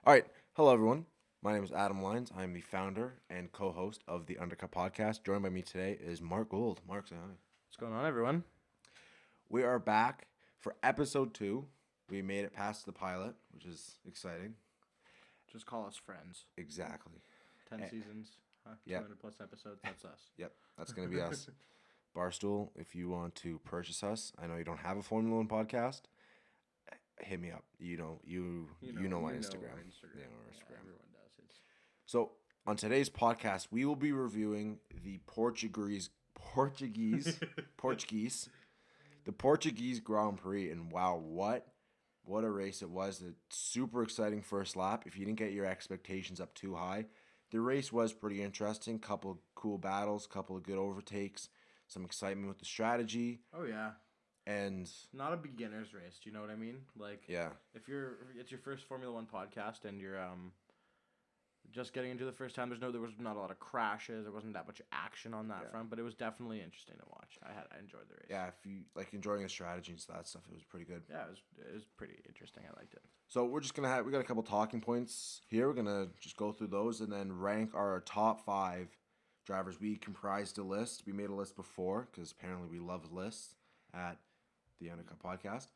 All right. Hello, everyone. My name is Adam Lyons. I am the founder and co host of the Undercut Podcast. Joined by me today is Mark Gould. Mark, say hi. What's going on, everyone? We are back for episode 2. We made it past the pilot, which is exciting. Just call us friends. Exactly. 10 seasons, Yep. 200 plus episodes, that's us. Yep. That's going to be us. Barstool, if you want to purchase us, I know you don't have a Formula One podcast. Hit me up. You know my Instagram. You know our Yeah, Instagram. our Yeah, Instagram. everyone does. It's So on today's podcast, we will be reviewing the Portuguese, the Portuguese Grand Prix, and wow, what a race it was! A super exciting first lap. If you didn't get your expectations up too high, the race was pretty interesting. Couple cool battles, couple of good overtakes, some excitement with the strategy, oh yeah, and not a beginner's race. Do you know what I mean? Like, yeah, if it's your first Formula One podcast and you're just getting into the first time, there was not a lot of crashes. There wasn't that much action on that front, but it was definitely interesting to watch. I enjoyed the race. yeah. If you like enjoying the strategy and that stuff, it was pretty good. Yeah, it was pretty interesting. I liked it. So we're just we got a couple talking points here. We're gonna just go through those and then rank our top 5 drivers. We comprised a list. We made a list before because apparently we love lists at the Undercut Podcast.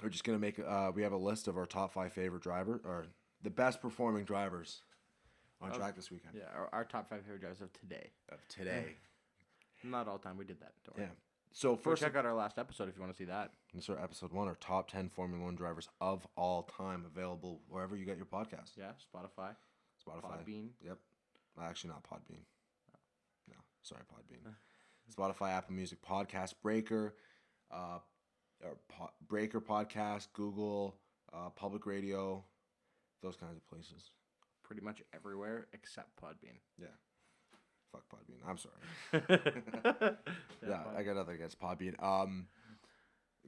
We're just gonna make. We have a list of our top 5 favorite drivers or the best performing drivers on track this weekend. Yeah, our top 5 favorite drivers of today. Not all time. We did that. Don't worry. Yeah. So First, first, check out our last episode if you want to see that. this is our episode 1. Our top 10 Formula One drivers of all time, available wherever you get your podcast. Yeah, Spotify. Podbean. Yep. Actually, not Podbean. No, sorry, Podbean. Spotify, Apple Music, Podcast Breaker, Breaker Podcast, Google, Public Radio, those kinds of places. Pretty much everywhere except Podbean. Yeah. Fuck Podbean. I'm sorry. Yeah, I got nothing against Podbean.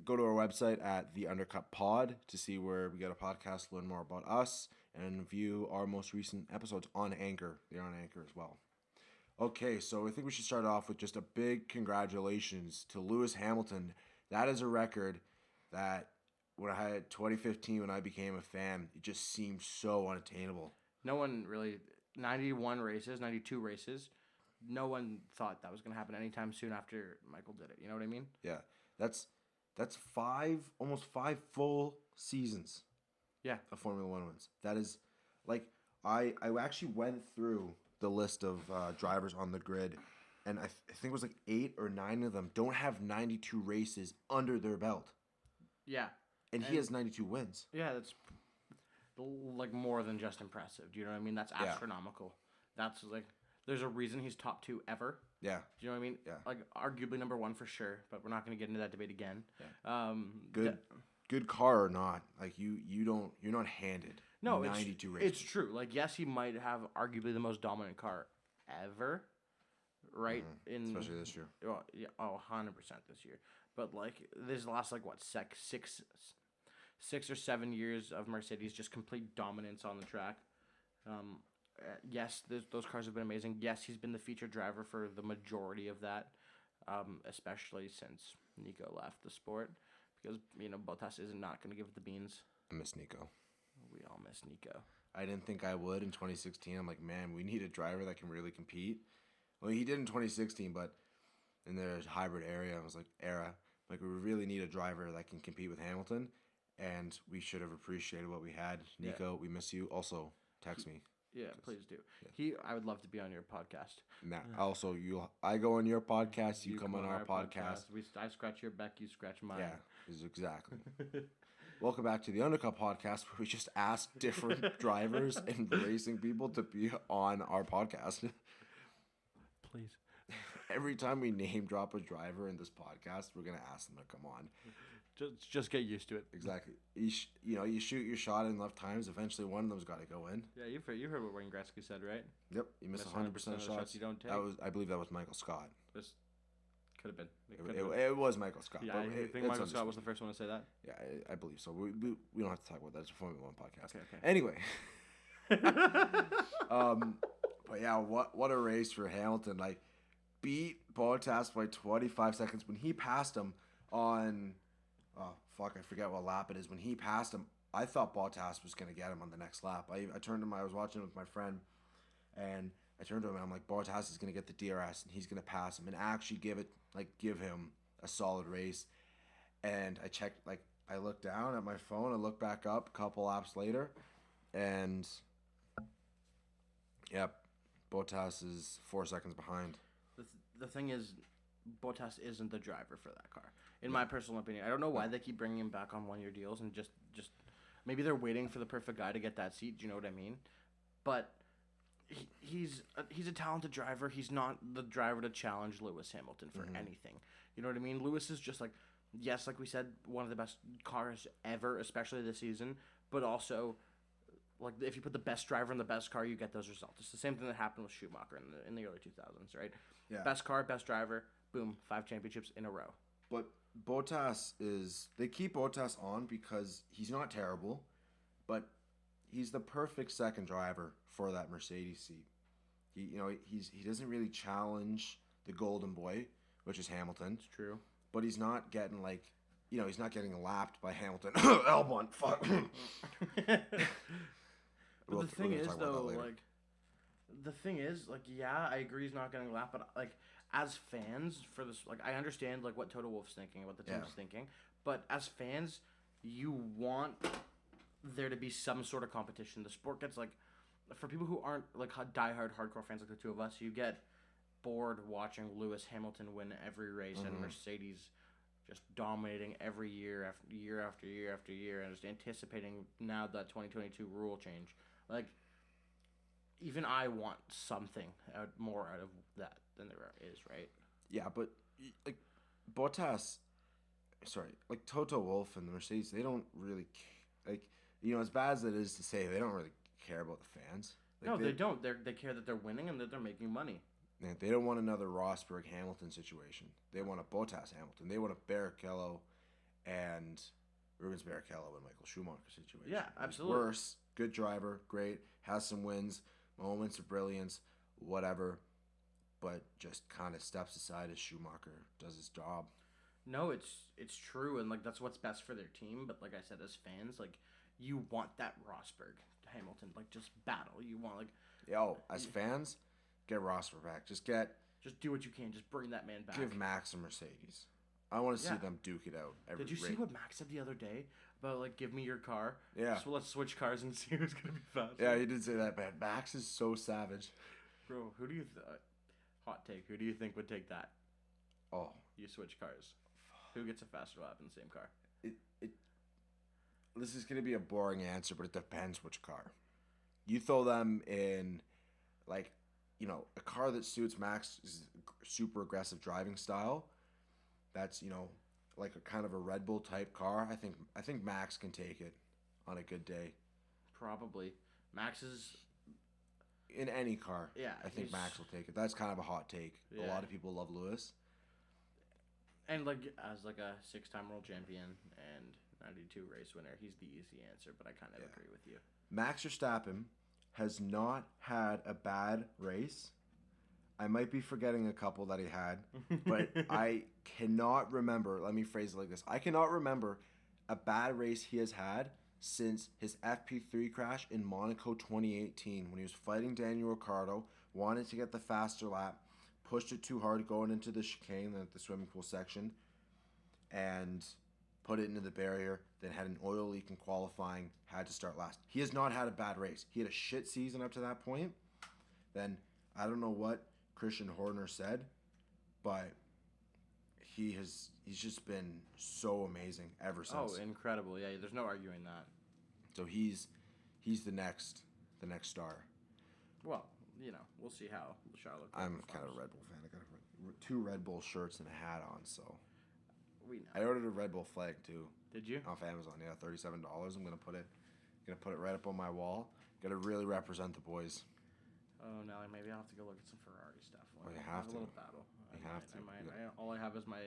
Go to our website at The Undercut Pod to see where we got a podcast, learn more about us, and view our most recent episodes on Anchor. They're on Anchor as well. Okay, so I think we should start off with just a big congratulations to Lewis Hamilton. That is a record that when I had 2015, when I became a fan, it just seemed so unattainable. No one really, 91 races, 92 races, no one thought that was going to happen anytime soon after Michael did it. You know what I mean? Yeah, that's almost 5 full seasons. Yeah, of Formula One wins. That is, like, I actually went through the list of drivers on the grid, and I think it was like 8 or 9 of them don't have 92 races under their belt. Yeah. And he has 92 wins. Yeah, that's like more than just impressive. Do you know what I mean? That's astronomical. That's like, there's a reason he's top 2 ever. Yeah. Do you know what I mean? Yeah. Like, arguably number 1 for sure, but we're not going to get into that debate again. Yeah. Good car or not, like you're not handed 92 races. It's true. Like, yes, he might have arguably the most dominant car ever, right? Especially this year. Well, yeah, 100% this year. But like this last like what 6 or 7 years of Mercedes just complete dominance on the track. Yes, those cars have been amazing. Yes, he's been the featured driver for the majority of that, especially since Nico left the sport. Because, Bottas is not going to give it the beans. I miss Nico. We all miss Nico. I didn't think I would in 2016. I'm like, man, we need a driver that can really compete. Well, he did in 2016, but in the hybrid era, like, we really need a driver that can compete with Hamilton, and we should have appreciated what we had. Nico, we miss you. Also, text me. Yeah, please do. Yeah. I would love to be on your podcast. Nah, also, I go on your podcast, you come on our podcast. I scratch your back, you scratch mine. Yeah, exactly. Welcome back to the Undercut Podcast, where we just ask different drivers and racing people to be on our podcast. Please. Every time we name drop a driver in this podcast, we're going to ask them to come on. Just get used to it. Exactly. You shoot your shot enough times, eventually one of them's got to go in. Yeah, you heard what Wayne Gretzky said, right? Yep, you miss 100% of shots you don't take. I believe that was Michael Scott. This could have been. It was Michael Scott. Yeah, I think Michael Scott was the first one to say that. Yeah, I believe so. We don't have to talk about that. It's a Formula One podcast. Okay. Anyway. But yeah, what a race for Hamilton. Like, beat Bottas by 25 seconds when he passed him on, I forget what lap it is, when he passed him I thought Bottas was going to get him on the next lap. I turned to him. I was watching with my friend, and I turned to him and I'm like, Bottas is going to get the DRS and he's going to pass him and actually give him a solid race. And I checked, like, I looked down at my phone, I looked back up a couple laps later, and yep, Bottas is 4 seconds behind. The thing is, Bottas isn't the driver for that car, in my personal opinion. I don't know why they keep bringing him back on one-year deals and just maybe they're waiting for the perfect guy to get that seat. Do you know what I mean? But he's a talented driver. He's not the driver to challenge Lewis Hamilton for anything. You know what I mean? Lewis is just like, yes, like we said, one of the best cars ever, especially this season. But also, like, if you put the best driver in the best car, you get those results. It's the same thing that happened with Schumacher in the early 2000s, right? Yeah. Best car, best driver, boom, 5 championships in a row. But they keep Bottas on because he's not terrible, but he's the perfect second driver for that Mercedes seat. He doesn't really challenge the golden boy, which is Hamilton. It's true. But he's not getting he's not getting lapped by Hamilton. Albon, fuck. But the thing is, though, yeah, I agree he's not getting lapped, but like as fans for this, like I understand like what Toto Wolff's thinking, what the team's thinking, but as fans, you want there to be some sort of competition. The sport gets like, for people who aren't like diehard hardcore fans like the two of us, you get bored watching Lewis Hamilton win every race and Mercedes just dominating every year after year after year after year, and just anticipating now that 2022 rule change. Like, even I want something more out of that than there is, right? Yeah, but like Bottas, like Toto Wolff and the Mercedes, they don't really as bad as it is to say, they don't really care about the fans. Like, no, they don't. They care that they're winning and that they're making money. They don't want another Rosberg Hamilton situation. They want a Bottas Hamilton. They want a Barrichello and Rubens Barrichello and Michael Schumacher situation. Yeah, absolutely. Worse, good driver, great, has some wins, moments of brilliance, whatever, but just kind of steps aside as Schumacher does his job. No, it's true, and like that's what's best for their team. But like I said, as fans, like you want that Rosberg Hamilton, like just battle. You want as fans, get Rosberg back. Just do what you can. Just bring that man back. Give Max a Mercedes. I want to see them duke it out. Did you see what Max said the other day about like give me your car? Yeah. So let's switch cars and see who's gonna be faster. Yeah, he did say that, man. Max is so savage. Bro, who do you hot take? Who do you think would take that? Oh, you switch cars. Who gets a faster lap in the same car? This is gonna be a boring answer, but it depends which car. You throw them in, like, a car that suits Max's super aggressive driving style. That's like a kind of a Red Bull type car. I think Max can take it on a good day. Probably. Max is in any car. Yeah, I think Max will take it. That's kind of a hot take. Yeah. A lot of people love Lewis. And like as like a 6-time world champion and 92 race winner, he's the easy answer, but I kind of agree with you. Max Verstappen has not had a bad race. I might be forgetting a couple that he had, but I cannot remember. Let me phrase it like this. I cannot remember a bad race he has had since his FP3 crash in Monaco 2018 when he was fighting Daniel Ricciardo, wanted to get the faster lap, pushed it too hard going into the chicane at the swimming pool section, and put it into the barrier, then had an oil leak in qualifying, had to start last. He has not had a bad race. He had a shit season up to that point. Then, I don't know what Christian Horner said, but he's just been so amazing ever since. Oh, incredible. Yeah, there's no arguing that. So he's the next star. Well, we'll see how Charlotte goes. I'm kind of a Red Bull fan. I got 2 Red Bull shirts and a hat on, so we know. I ordered a Red Bull flag too. Did you? Off Amazon, yeah, $37. I'm gonna put it right up on my wall. Got to really represent the boys. Oh, Nelly, maybe I'll have to go look at some Ferrari stuff. Well, you have to. A little battle. You have to. All I have is my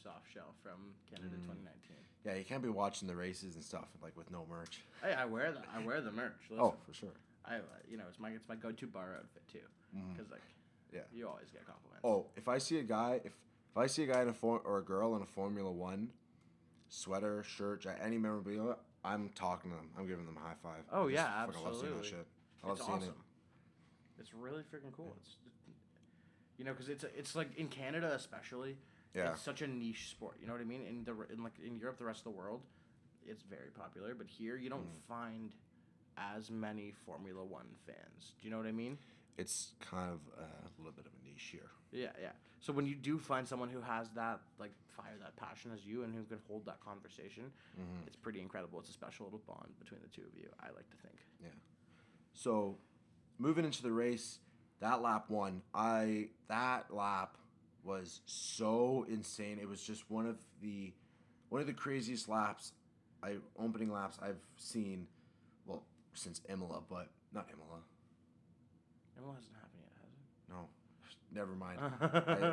soft shell from Canada 2019. Yeah, you can't be watching the races and stuff like with no merch. Hey, I wear the merch. Listen, oh, for sure. It's my go-to bar outfit too. Because you always get compliments. Oh, if I see a guy in or a girl in a Formula One sweater, shirt, any memorabilia, I'm talking to them. I'm giving them a high five. Oh, yeah, I love seeing that absolutely. shit. I love It's seeing awesome. it. It's really freaking cool. It's because it's like in Canada especially, Yeah. it's such a niche sport. You know what I mean? In Europe, the rest of the world, it's very popular. But here, you don't find as many Formula One fans. Do you know what I mean? It's kind of a little bit of a niche here. Yeah, yeah. So when you do find someone who has that like fire, that passion as you, and who can hold that conversation, it's pretty incredible. It's a special little bond between the two of you. I like to think. Yeah. So, moving into the race, that lap was so insane. It was just one of the craziest opening laps I've seen. Well, since Imola, but not Imola. It hasn't happened yet, has it? No, never mind.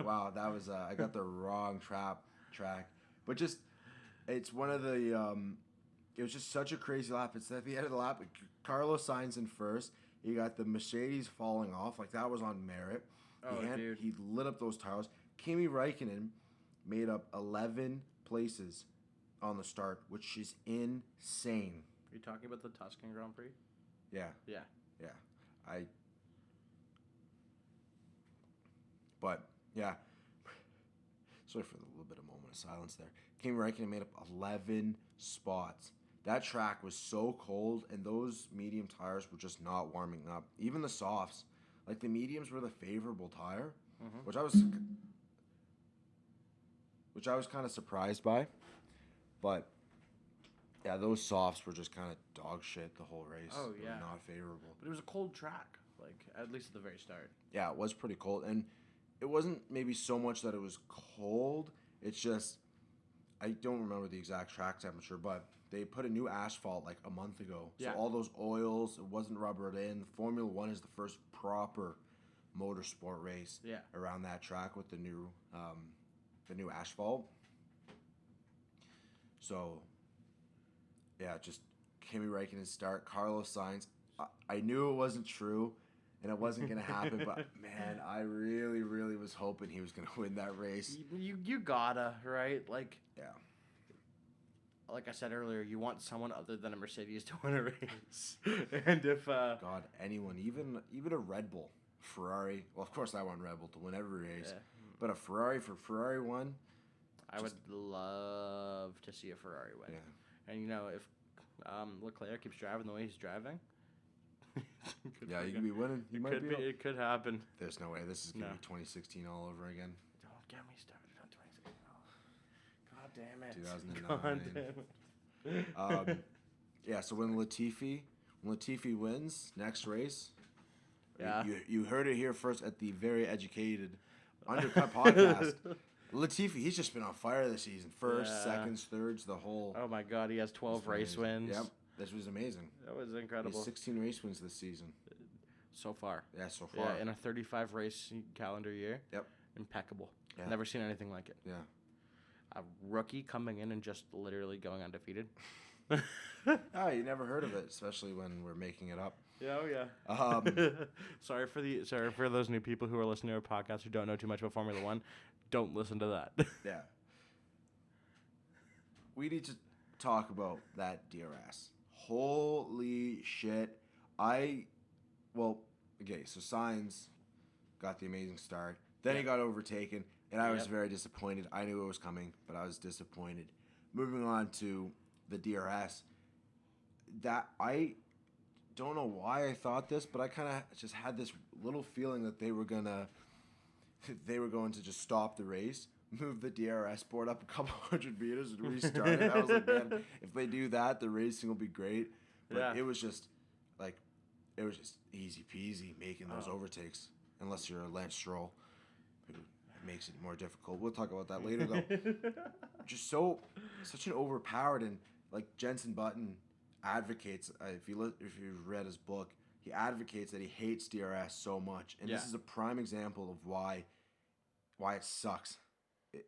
Wow, that was I got the wrong track. But just it's one of the it was just such a crazy lap. It's at the end of the lap. Carlos Sainz in first. You got the Mercedes falling off. Like, that was on merit. Dude. He lit up those tires. Kimi Räikkönen made up 11 places on the start, which is insane. Are you talking about the Tuscan Grand Prix? Yeah. Yeah. Yeah. But, yeah. Sorry for the little bit of moment of silence there. Kimi Räikkönen made up 11 spots. That track was so cold, and those medium tires were just not warming up. Even the softs, like the mediums were the favorable tire, which I was kind of surprised by. But yeah, those softs were just kind of dog shit the whole race. Oh, They yeah. were not favorable. But it was a cold track, like at least at the very start. Yeah, it was pretty cold, and it wasn't maybe so much that it was cold. It's just I don't remember the exact track temperature, but they put a new asphalt like a month ago. Yeah. So all those oils, it wasn't rubbered in. Formula One is the first proper motorsport race around that track with the new asphalt. So, yeah, just Kimi Räikkönen start, Carlos Sainz. I knew it wasn't true, and it wasn't going to happen, but man, I really, really was hoping he was going to win that race. You gotta, right? Like, yeah. Like I said earlier, you want someone other than a Mercedes to win a race. And if God, anyone, even a Red Bull, Ferrari. Well, of course I want Red Bull to win every race, but a Ferrari won. I would love to see a Ferrari win. Yeah. And if Leclerc keeps driving the way he's driving, you could be winning. It could happen. There's no way. This is gonna be 2016 all over again. Don't get me started on 2016. God damn it. 2009. God damn it. Yeah. So when Latifi wins next race, you heard it here first at the very educated Undercut podcast. Latifi, he's just been on fire this season. First, seconds, thirds, the whole. Oh my God, he has 12 race wins. Yep, this was amazing. That was incredible. He has 16 race wins this season. So far. Yeah, so far. Yeah, in a 35 race calendar year. Yep. Impeccable. Yeah. Never seen anything like it. Yeah. A rookie coming in and just literally going undefeated. Oh, you never heard of it, especially when we're making it up. Yeah, oh yeah. Sorry for those new people who are listening to our podcast who don't know too much about Formula One. Don't listen to that. Yeah. We need to talk about that DRS. Holy shit. So Sainz got the amazing start. Then he got overtaken, and I was very disappointed. I knew it was coming, but I was disappointed. Moving on to the DRS. That I don't know why I thought this, but I kind of just had this little feeling that they were going to just stop the race, move the DRS board up a couple hundred meters and restart it. I was like, man, if they do that, the racing will be great. But it was just easy peasy making those overtakes, unless you're a Lance Stroll, who makes it more difficult. We'll talk about that later, though. Just such an overpowered, and like Jenson Button advocates, if you've read his book, he advocates that he hates DRS so much, and this is a prime example of why it sucks.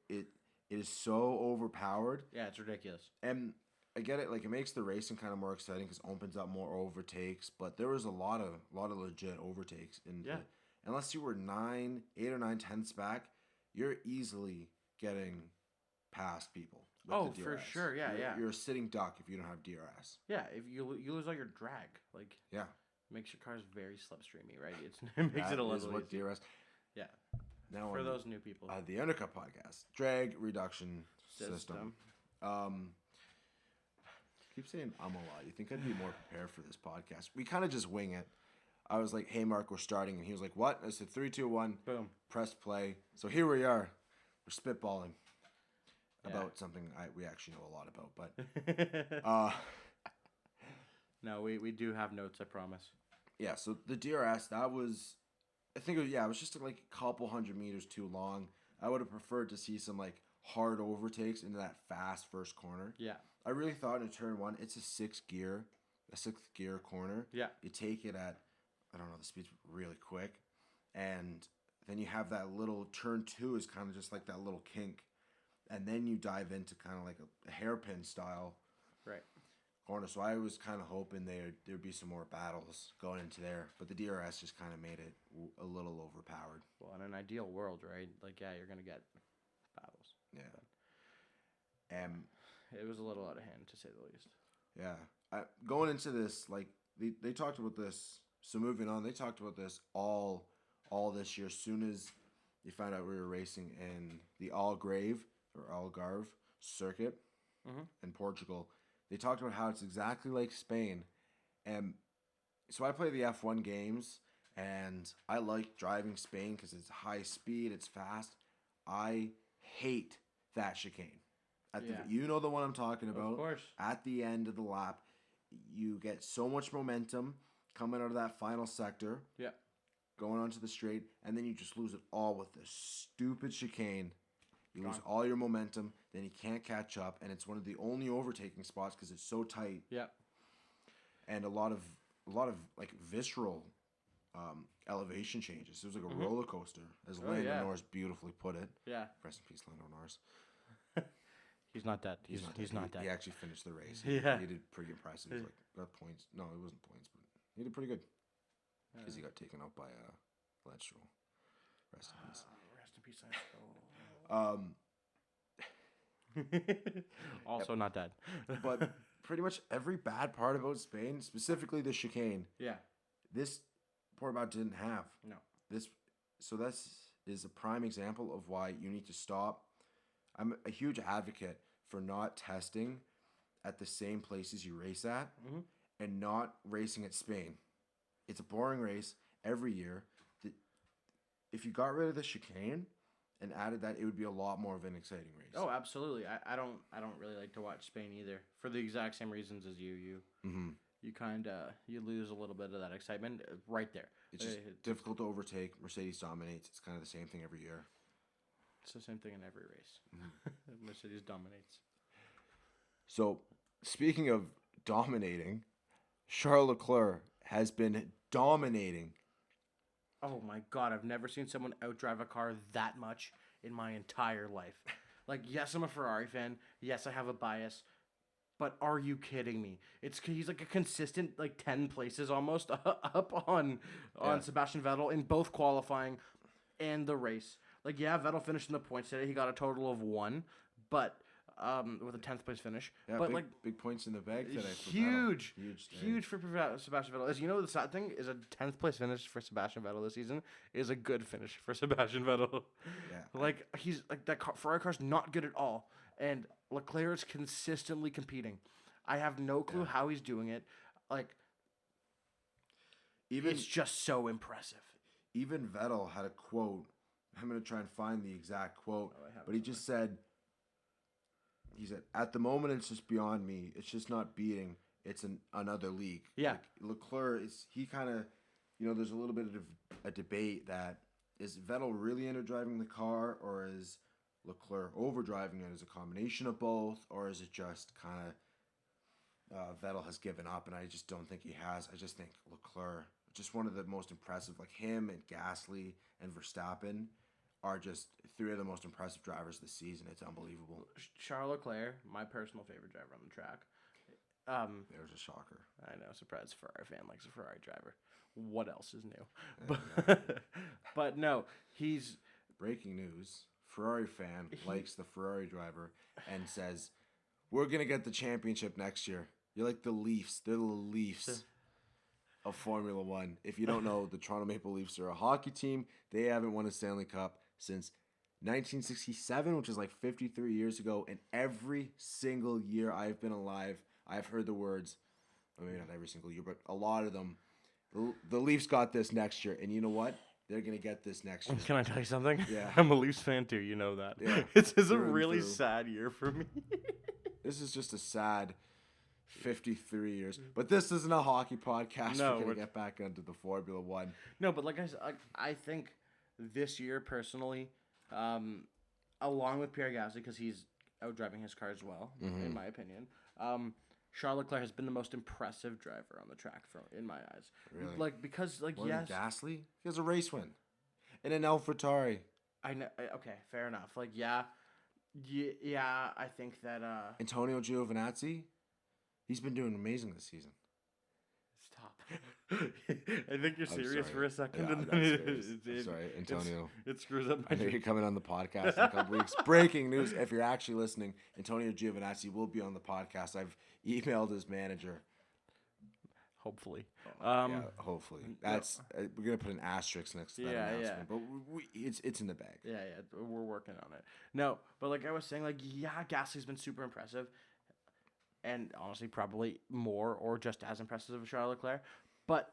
It is so overpowered. Yeah, it's ridiculous. And I get it, like it makes the racing kind of more exciting because it opens up more overtakes. But there was a lot of legit overtakes, and unless you were 8 or 9 tenths back, you're easily getting past people. with Oh, the for DRS. sure. Yeah, yeah. You're a sitting duck if you don't have DRS. Yeah, if you lose all your drag, like Yeah. makes your cars very slipstreamy, right? It makes it a That is little what easier. DRS. Yeah. Now For on those new people. the Undercut podcast, drag reduction system. Keep saying a lot. You think I'd be more prepared for this podcast? We kind of just wing it. I was like, "Hey, Mark, we're starting," and he was like, "What?" I said, 3, 2, 1. Boom. Press play. So here we are. We're spitballing Yeah. about something we actually know a lot about, but no, we do have notes, I promise. yeah. So the DRS, that was, I think it was just like a couple 100 meters too long. I would have preferred to see some like hard overtakes into that fast first corner. Yeah. I really thought in turn 1, it's a sixth gear corner. Yeah. You take it at, I don't know, the speed's really quick, and then you have that little turn 2 is kind of just like that little kink, and then you dive into kind of like a hairpin style Right. corner. So I was kind of hoping there'd be some more battles going into there, but the DRS just kind of made it a little overpowered. Well, in an ideal world, right? Like, yeah, you're gonna get battles. Yeah. It was a little out of hand, to say the least. Yeah. Going into this, like they talked about this. So moving on, they talked about this all this year. As soon as they found out we were racing in the Algarve circuit in Portugal, they talked about how it's exactly like Spain. And so I play the F1 games, and I like driving Spain because it's high speed, it's fast. I hate that chicane. You know the one I'm talking about. Of course. At the end of the lap, you get so much momentum coming out of that final sector. Yeah. Going onto the straight, and then you just lose it all with this stupid chicane. You lose all your momentum, then you can't catch up, and it's one of the only overtaking spots because it's so tight. Yeah. And a lot of like visceral elevation changes. It was like a roller coaster, as Lando Norris beautifully put it. Yeah. Rest in peace, Lando Norris. He's not dead. He's not dead. He actually finished the race. Yeah. He did pretty impressive. He was like, got points. No, it wasn't points, but he did pretty good. Because he got taken out by Lance Stroll. Rest in peace. Rest in peace, Lance Stroll. Also not dead. But pretty much every bad part about Spain, specifically the chicane, Yeah. this Portugal didn't have. No. This is a prime example of why you need to stop. I'm a huge advocate for not testing at the same places you race at and not racing at Spain. It's a boring race every year. If you got rid of the chicane and added that, it would be a lot more of an exciting race. Oh, absolutely. I don't really like to watch Spain either for the exact same reasons as you. You kind of you lose a little bit of that excitement right there. It's just difficult to overtake. Mercedes dominates. It's kind of the same thing every year. It's the same thing in every race. Mercedes dominates. So, speaking of dominating, Charles Leclerc has been dominating. Oh my God, I've never seen someone outdrive a car that much in my entire life. Like, yes, I'm a Ferrari fan. Yes, I have a bias. But are you kidding me? He's like a consistent like 10 places almost up on Sebastian Vettel in both qualifying and the race. Like, yeah, Vettel finished in the points today. He got a total of 1, but with a 10th place finish. Yeah, but big points in the bag today. Huge for Sebastian Vettel. As you know, the sad thing is a 10th place finish for Sebastian Vettel this season is a good finish for Sebastian Vettel. Yeah, like he's like that Ferrari car's not good at all, and Leclerc is consistently competing. I have no clue how he's doing it. Like, it's just so impressive. Even Vettel had a quote. I'm going to try and find the exact quote, but he just said, at the moment, it's just beyond me. It's just not beating. It's another league. Yeah. Like, Leclerc, he kind of, there's a little bit of a debate that is Vettel really into driving the car, or is Leclerc overdriving it? Is it a combination of both, or is it just kind of Vettel has given up, and I just don't think he has. I just think Leclerc, just one of the most impressive, like him and Gasly and Verstappen, are just 3 of the most impressive drivers this season. It's unbelievable. Charles Leclerc, my personal favorite driver on the track. There's a shocker. I know, surprise Ferrari fan likes a Ferrari driver. What else is new? Yeah. But no, he's... Breaking news. Ferrari fan likes the Ferrari driver and says, "We're gonna get the championship next year." You're like the Leafs. They're the Leafs of Formula One. If you don't know, the Toronto Maple Leafs are a hockey team. They haven't won a Stanley Cup since 1967, which is like 53 years ago. And every single year I've been alive, I've heard the words, well, maybe not every single year, but a lot of them, the Leafs got this next year. And you know what? They're going to get this next year. Can I tell you something? Yeah. I'm a Leafs fan too. You know that. Yeah. It's a Through and really through. sad year for me. This is just a sad 53 years. But this isn't a hockey podcast. No, we're going we're- to get back into the Formula One. No, but like I said, I think this year personally, along with Pierre Gasly, because he's out driving his car as well, in my opinion. Charles Leclerc has been the most impressive driver on the track, in my eyes. Really? Like because like More yes, than Gasly? He has a race win. And an AlphaTauri. I know. Okay, fair enough. Like yeah, I think that Antonio Giovinazzi, he's been doing amazing this season. stop. I think you're serious sorry. for a second, Yeah, and I'm then serious. I'm sorry, Antonio. It screws up. I know you're coming on the podcast in a couple weeks. Breaking news, if you're actually listening, Antonio Giovinazzi will be on the podcast. I've emailed his manager. Hopefully. Yeah, hopefully. That's we're gonna put an asterisk next to that announcement. But it's in the bag. Yeah, we're working on it. No, but like I was saying, like Gasly's been super impressive, and honestly, probably more or just as impressive as Charles Leclerc. But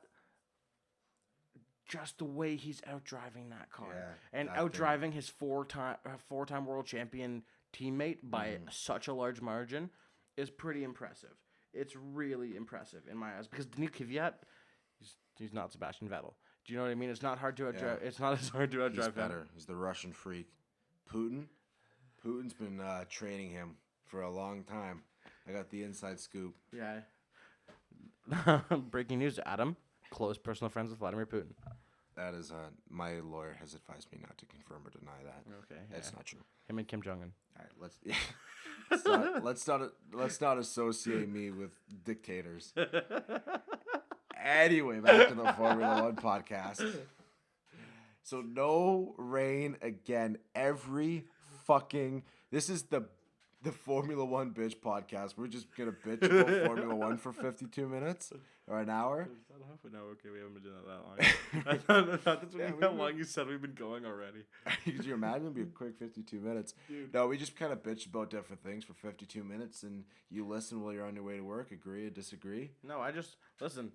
just the way he's out driving that car and out driving his four-time world champion teammate by such a large margin is pretty impressive. It's really impressive in my eyes because Denis Kvyat, he's not Sebastian Vettel. Do you know what I mean? It's not hard to outdrive. It's not as hard to outdrive. He's him. better. He's the Russian freak. Putin's been training him for a long time. I got the inside scoop. Yeah. Breaking news, Adam. Close personal friends with Vladimir Putin. That is, my lawyer has advised me not to confirm or deny that. Okay. That's not true. Him and Kim Jong-un. All right, let's not associate me with dictators. Anyway, back to the Formula One podcast. So no rain again. This is the Formula One bitch podcast. We're just gonna bitch about Formula One for 52 minutes or an hour. Is that half an hour? Okay, we haven't been doing that long. I thought that's how long you said we've been going already. Could you imagine? It'd be a quick 52 minutes. Dude. No, we just kind of bitch about different things for 52 minutes, and you listen while you're on your way to work, agree or disagree. No, I just listen.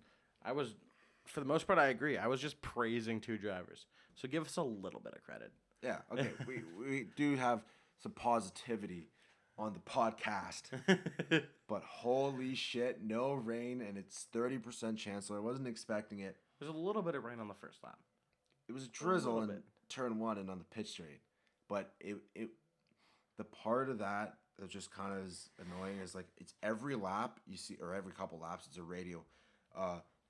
For the most part, I agree. I was just praising two drivers, so give us a little bit of credit. Yeah, okay. we do have some positivity on the podcast, but holy shit, no rain, and it's 30% chance, so I wasn't expecting it. There's a little bit of rain on the first lap. It was a drizzle in bit. turn one and on the pit straight, but the part of that just kind of is annoying is like it's every lap you see, or every couple laps, it's a radio.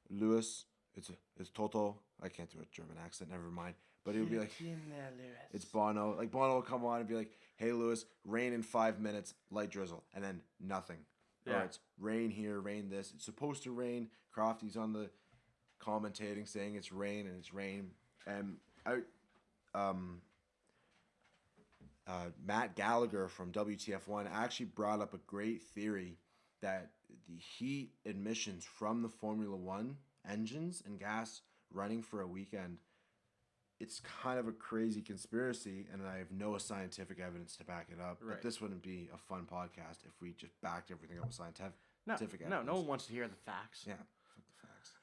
Lewis, it's Toto. I can't do a German accent, never mind. But it would be like, it's Bono. Like, Bono will come on and be like, hey, Lewis, rain in 5 minutes, light drizzle. And then nothing. Yeah. Or it's rain here, rain this. It's supposed to rain. Crofty's on the commentating saying it's rain, and it's rain. And Matt Gallagher from WTF1 actually brought up a great theory that the heat emissions from the Formula One engines and gas running for a weekend, it's kind of a crazy conspiracy, and I have no scientific evidence to back it up. Right. But this wouldn't be a fun podcast if we just backed everything up with scientific evidence. No one wants to hear the facts. Yeah, fuck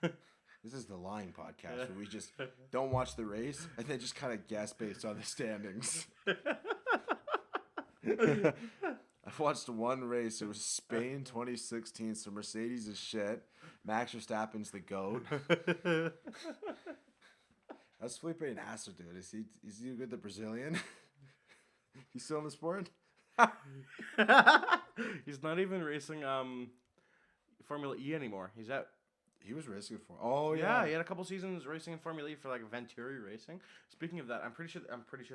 the facts. This is the lying podcast where we just don't watch the race and then just kind of guess based on the standings. I've watched one race. It was Spain 2016, so Mercedes is shit. Max Verstappen's the GOAT. How's Felipe Nasser doing? Is he good, the Brazilian? He's still in the sport? He's not even racing Formula E anymore. He's out. He was racing for. Oh Yeah, he had a couple seasons racing in Formula E for like Venturi Racing. Speaking of that, I'm pretty sure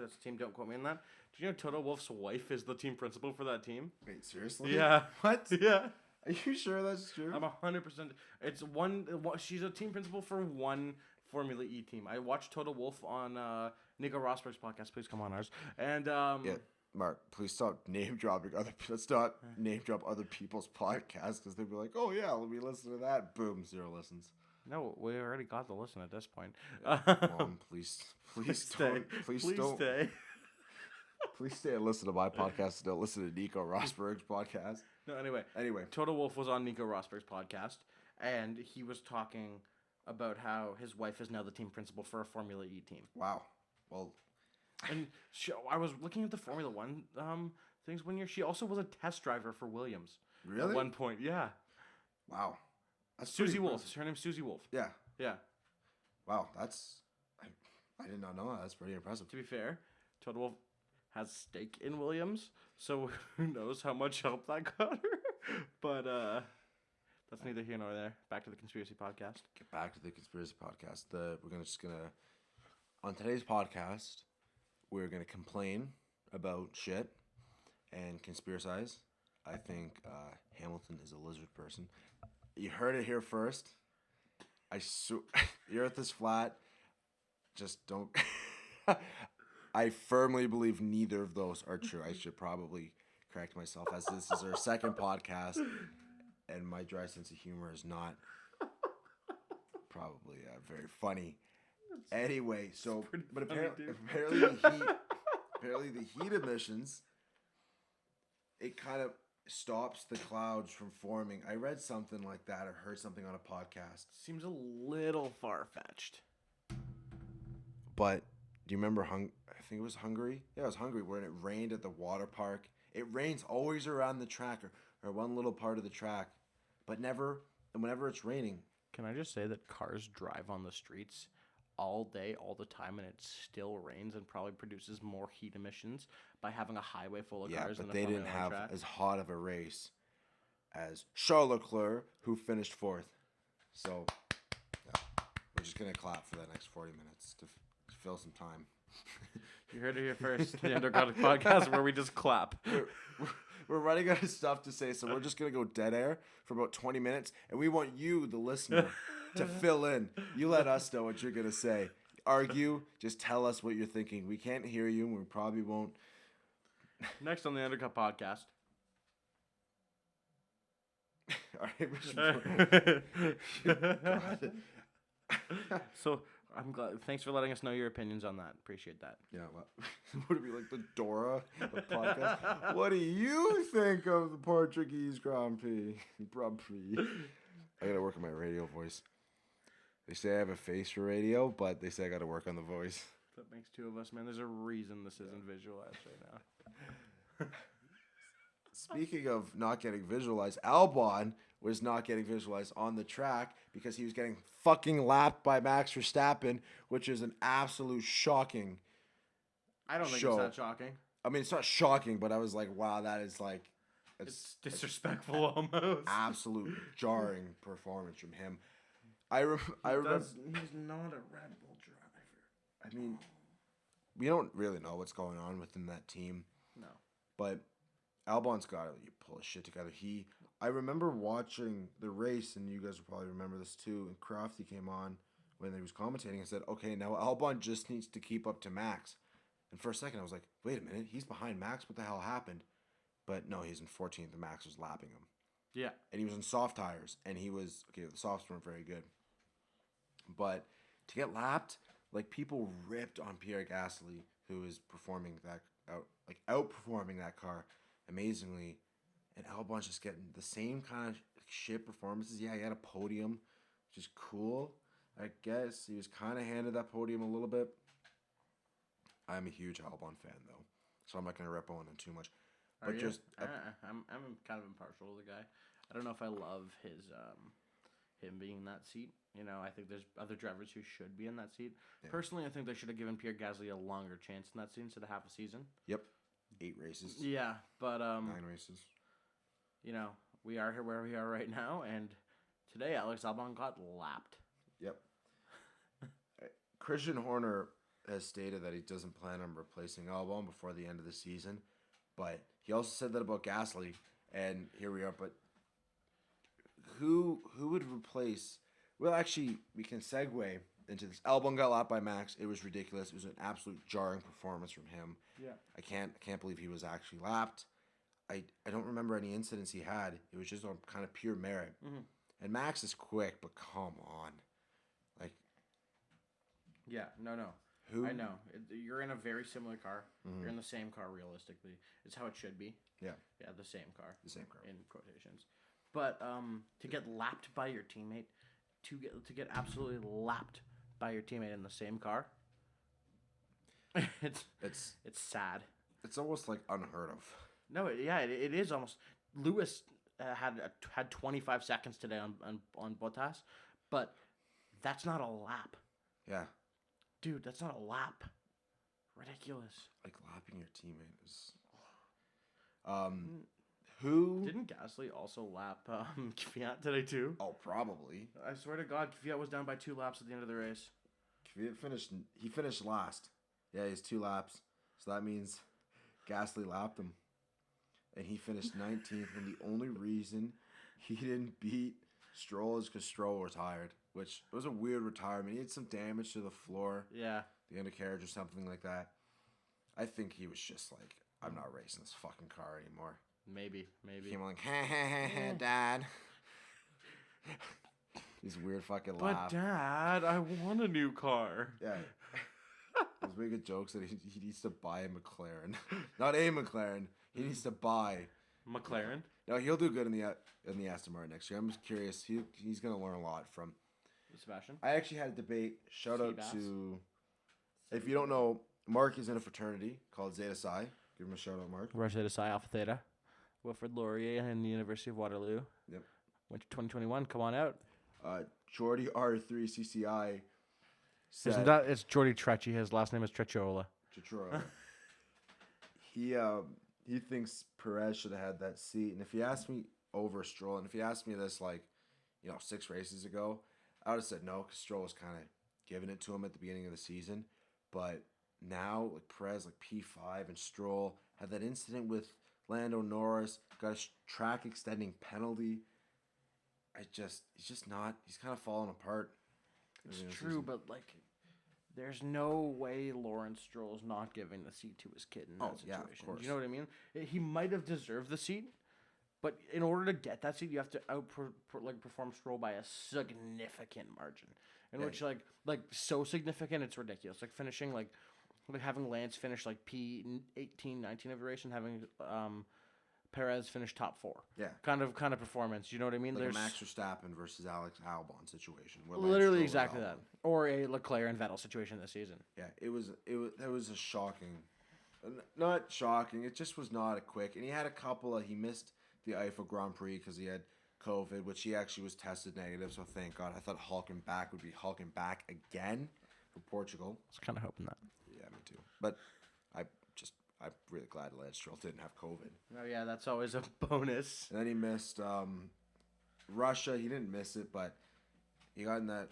that's the team. Don't quote me on that. Do you know Toto Wolff's wife is the team principal for that team? Wait, seriously? Yeah. What? Yeah. Are you sure that's true? I'm 100%. It's one. She's a team principal for one Formula E team. I watched Toto Wolff on Nico Rosberg's podcast. Please come on ours. And Yeah, Mark, please stop name dropping other. Let's not name drop other people's podcasts because they'd be like, "Oh yeah, let me listen to that." Boom, 0 listens. no, we already got the listen at this point. Mom, please stay. don't, please don't, Stay. please stay and listen to my podcast. Don't listen to Nico Rosberg's podcast. No, anyway, Total Wolf was on Nico Rosberg's podcast, and he was talking about how his wife is now the team principal for a Formula E team. Wow. Well, and I was looking at the Formula One things one year. She also was a test driver for Williams. Really? At one point, yeah. Wow. That's Susie Wolf. Her name's Susie Wolf. Yeah. Yeah. Wow. I did not know that. That's pretty impressive. To be fair, Total Wolf has stake in Williams, so who knows how much help that got her. But that's neither here nor there. Back to the conspiracy podcast. Get back to the conspiracy podcast. On today's podcast, we're gonna complain about shit and conspiracize. I think Hamilton is a lizard person. You heard it here first. You're at this flat. Just don't. I firmly believe neither of those are true. I should probably correct myself, as this is our second podcast, and my dry sense of humor is not probably very funny. Anyway, so but apparently the heat emissions, it kind of stops the clouds from forming. I read something like that or heard something on a podcast. Seems a little far-fetched. But do you remember I think it was Hungary? Yeah, it was Hungary when it rained at the water park. It rains always around the track or one little part of the track, but never, and whenever it's raining. Can I just say that cars drive on the streets all day, all the time, and it still rains and probably produces more heat emissions by having a highway full of cars. Yeah, but than they didn't have as hot of a race as Charles Leclerc, who finished 4th. So, yeah, we're just going to clap for the next 40 minutes to fill some time. You heard it here first. The Underground podcast where we just clap. We're running out of stuff to say, so we're just going to go dead air for about 20 minutes, and we want you, the listener, to fill in. You let us know what you're going to say. Argue, just tell us what you're thinking. We can't hear you, and we probably won't. Next on the Undercut podcast. All right, So I'm glad. Thanks for letting us know your opinions on that. Appreciate that. Yeah, well, would it be like the Dora of podcast? What do you think of the Portuguese Grand Prix? I gotta work on my radio voice. They say I have a face for radio, but they say I gotta work on the voice. That makes two of us, man. There's a reason this isn't visualized right now. Speaking of not getting visualized, Albon was not getting visualized on the track because he was getting fucking lapped by Max Verstappen, which is an absolute shocking I don't think show. it's that shocking. I mean, it's not shocking, but I was like, wow, that is like... It's disrespectful almost. Absolute jarring performance from him. I remember... He's not a Red Bull driver. I mean, we don't really know what's going on within that team. No. But Albon's got to pull his shit together. I remember watching the race, and you guys will probably remember this too, and Crafty came on when he was commentating and said, okay, now Albon just needs to keep up to Max. And for a second, I was like, wait a minute, he's behind Max? What the hell happened? But no, he's in 14th, and Max was lapping him. Yeah. And he was in soft tires, and he was, okay, the softs weren't very good. But to get lapped, like, people ripped on Pierre Gasly, who is outperforming that car amazingly. And Albon's just getting the same kind of shit performances. Yeah, he had a podium, which is cool. I guess he was kind of handed that podium a little bit. I'm a huge Albon fan, though, so I'm not going to rip on him too much. But I'm kind of impartial to the guy. I don't know if I love him being in that seat. You know, I think there's other drivers who should be in that seat. Yeah. Personally, I think they should have given Pierre Gasly a longer chance in that seat instead of half a season. Yep, 8 races. Yeah, but 9 races. You know, we are here where we are right now, and today Alex Albon got lapped. Yep. Christian Horner has stated that he doesn't plan on replacing Albon before the end of the season, but he also said that about Gasly, and here we are. But who would replace? Well, actually, we can segue into this. Albon got lapped by Max. It was ridiculous. It was an absolute jarring performance from him. Yeah. I can't believe he was actually lapped. I don't remember any incidents he had. It was just on kind of pure merit. Mm-hmm. And Max is quick, but come on. Like, yeah, no. who? I know. You're in a very similar car. Mm-hmm. You're in the same car, realistically. It's how it should be. Yeah. Yeah, the same car. The same car. In quotations. But to get lapped by your teammate, to get absolutely lapped by your teammate in the same car, it's sad. It's almost like unheard of. No, it is almost. Lewis had 25 seconds today on Bottas, but that's not a lap. Yeah. Dude, that's not a lap. Ridiculous. Like lapping your teammate is. Who Didn't Gasly also lap Kvyat today too? Oh, probably. I swear to God, Kvyat was down by 2 laps at the end of the race. Kvyat finished last. Yeah, he's 2 laps. So that means Gasly lapped him. And he finished 19th. And the only reason he didn't beat Stroll is because Stroll retired, which was a weird retirement. He had some damage to the floor, Yeah. the undercarriage or something like that. I think he was just like, I'm not racing this fucking car anymore. Maybe. He came like, ha, Dad. These weird fucking laugh. But Dad, I want a new car. Yeah. He's making jokes that he needs to buy a McLaren. Not a McLaren. He needs to buy McLaren. No, he'll do good in the Aston Martin next year. I'm just curious. He's gonna learn a lot from Sebastian. I actually had a debate. Shout out to, if you don't know, Mark is in a fraternity called Zeta Psi. Give him a shout out, Mark. Rush Zeta Psi Alpha Theta. Wilfrid Laurier and the University of Waterloo. Yep. Went to 2021. Come on out. Jordy R3 CCI said, Isn't that? It's Jordy Trecci. His last name is Trecciola. Chichoro. He thinks Perez should have had that seat. And if he asked me over Stroll, and if he asked me this 6 races ago, I would have said no, because Stroll was kind of giving it to him at the beginning of the season. But now, Perez, P5, and Stroll had that incident with Lando Norris, got a track extending penalty. He's just not. He's kind of falling apart. It's true, but there's no way Lawrence Stroll's not giving the seat to his kid in that situation. Yeah, of course. You know what I mean? He might have deserved the seat, but in order to get that seat, you have to perform Stroll by a significant margin. Which so significant, it's ridiculous. Finishing having Lance finish P18, 19 of the race and having Perez finish top 4. Yeah. Kind of performance. You know what I mean? There's a Max Verstappen versus Alex Albon situation. Where literally exactly that. Or a Leclerc and Vettel situation this season. Yeah, it was a shocking, not shocking. It just was not a quick. And he had a couple he missed the Eiffel Grand Prix because he had COVID, which he actually was tested negative. So thank God. I thought Hulkenberg would be Hulkenberg again for Portugal. I was kind of hoping that. Yeah, me too. But I'm really glad Lance Stroll didn't have COVID. Oh yeah, that's always a bonus. And then he missed Russia. He didn't miss it, but he got in that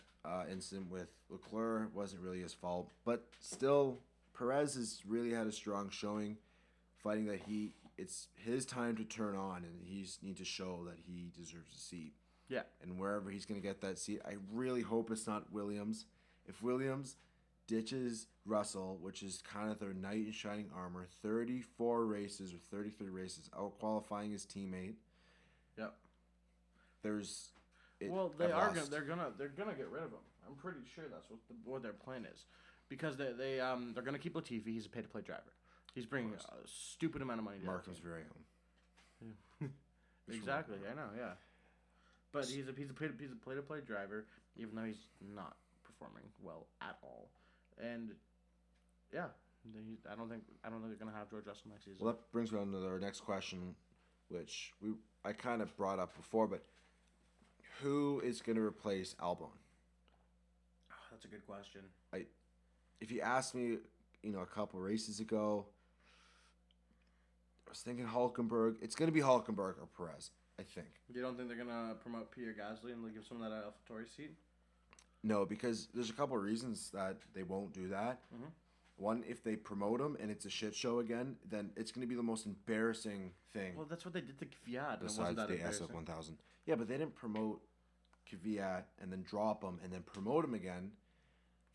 incident with Leclerc. Wasn't really his fault, but still, Perez has really had a strong showing, fighting that it's his time to turn on, and he's need to show that he deserves a seat. Yeah. And wherever he's going to get that seat, I really hope it's not Williams. If Williams ditches Russell, which is kind of their knight in shining armor, 34 races or 33 races, out qualifying his teammate. Yep. They're gonna get rid of him. I'm pretty sure that's what their plan is, because they're gonna keep Latifi. He's a pay to play driver. He's bringing a stupid amount of money. Markham's very own. Exactly, I know. Yeah, but he's a pay to play driver, even though he's not performing well at all. And yeah, I don't think they're gonna have George Russell next season. Well, that brings me on to our next question, which I kind of brought up before, but who is gonna replace Albon? Oh, that's a good question. If you asked me, a couple races ago, I was thinking Hulkenberg. It's gonna be Hulkenberg or Perez, I think. You don't think they're gonna promote Pierre Gasly and give some of that AlphaTauri seat? No, because there's a couple of reasons that they won't do that. Mm-hmm. One, if they promote him and it's a shit show again, then it's going to be the most embarrassing thing. Well, that's what they did to Kvyat. Besides the SF1000. Yeah, but they didn't promote Kvyat and then drop him and then promote him again.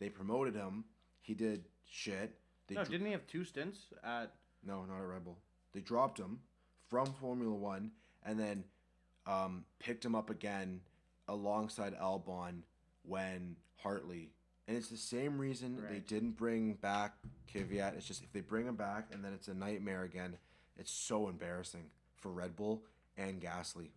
They promoted him. He did shit. No, didn't he have 2 stints at? No, not at Red Bull. They dropped him from Formula One and then picked him up again alongside Albon when Hartley. And it's the same reason they didn't bring back Kvyat. It's just if they bring him back and then it's a nightmare again, it's so embarrassing for Red Bull and Gasly.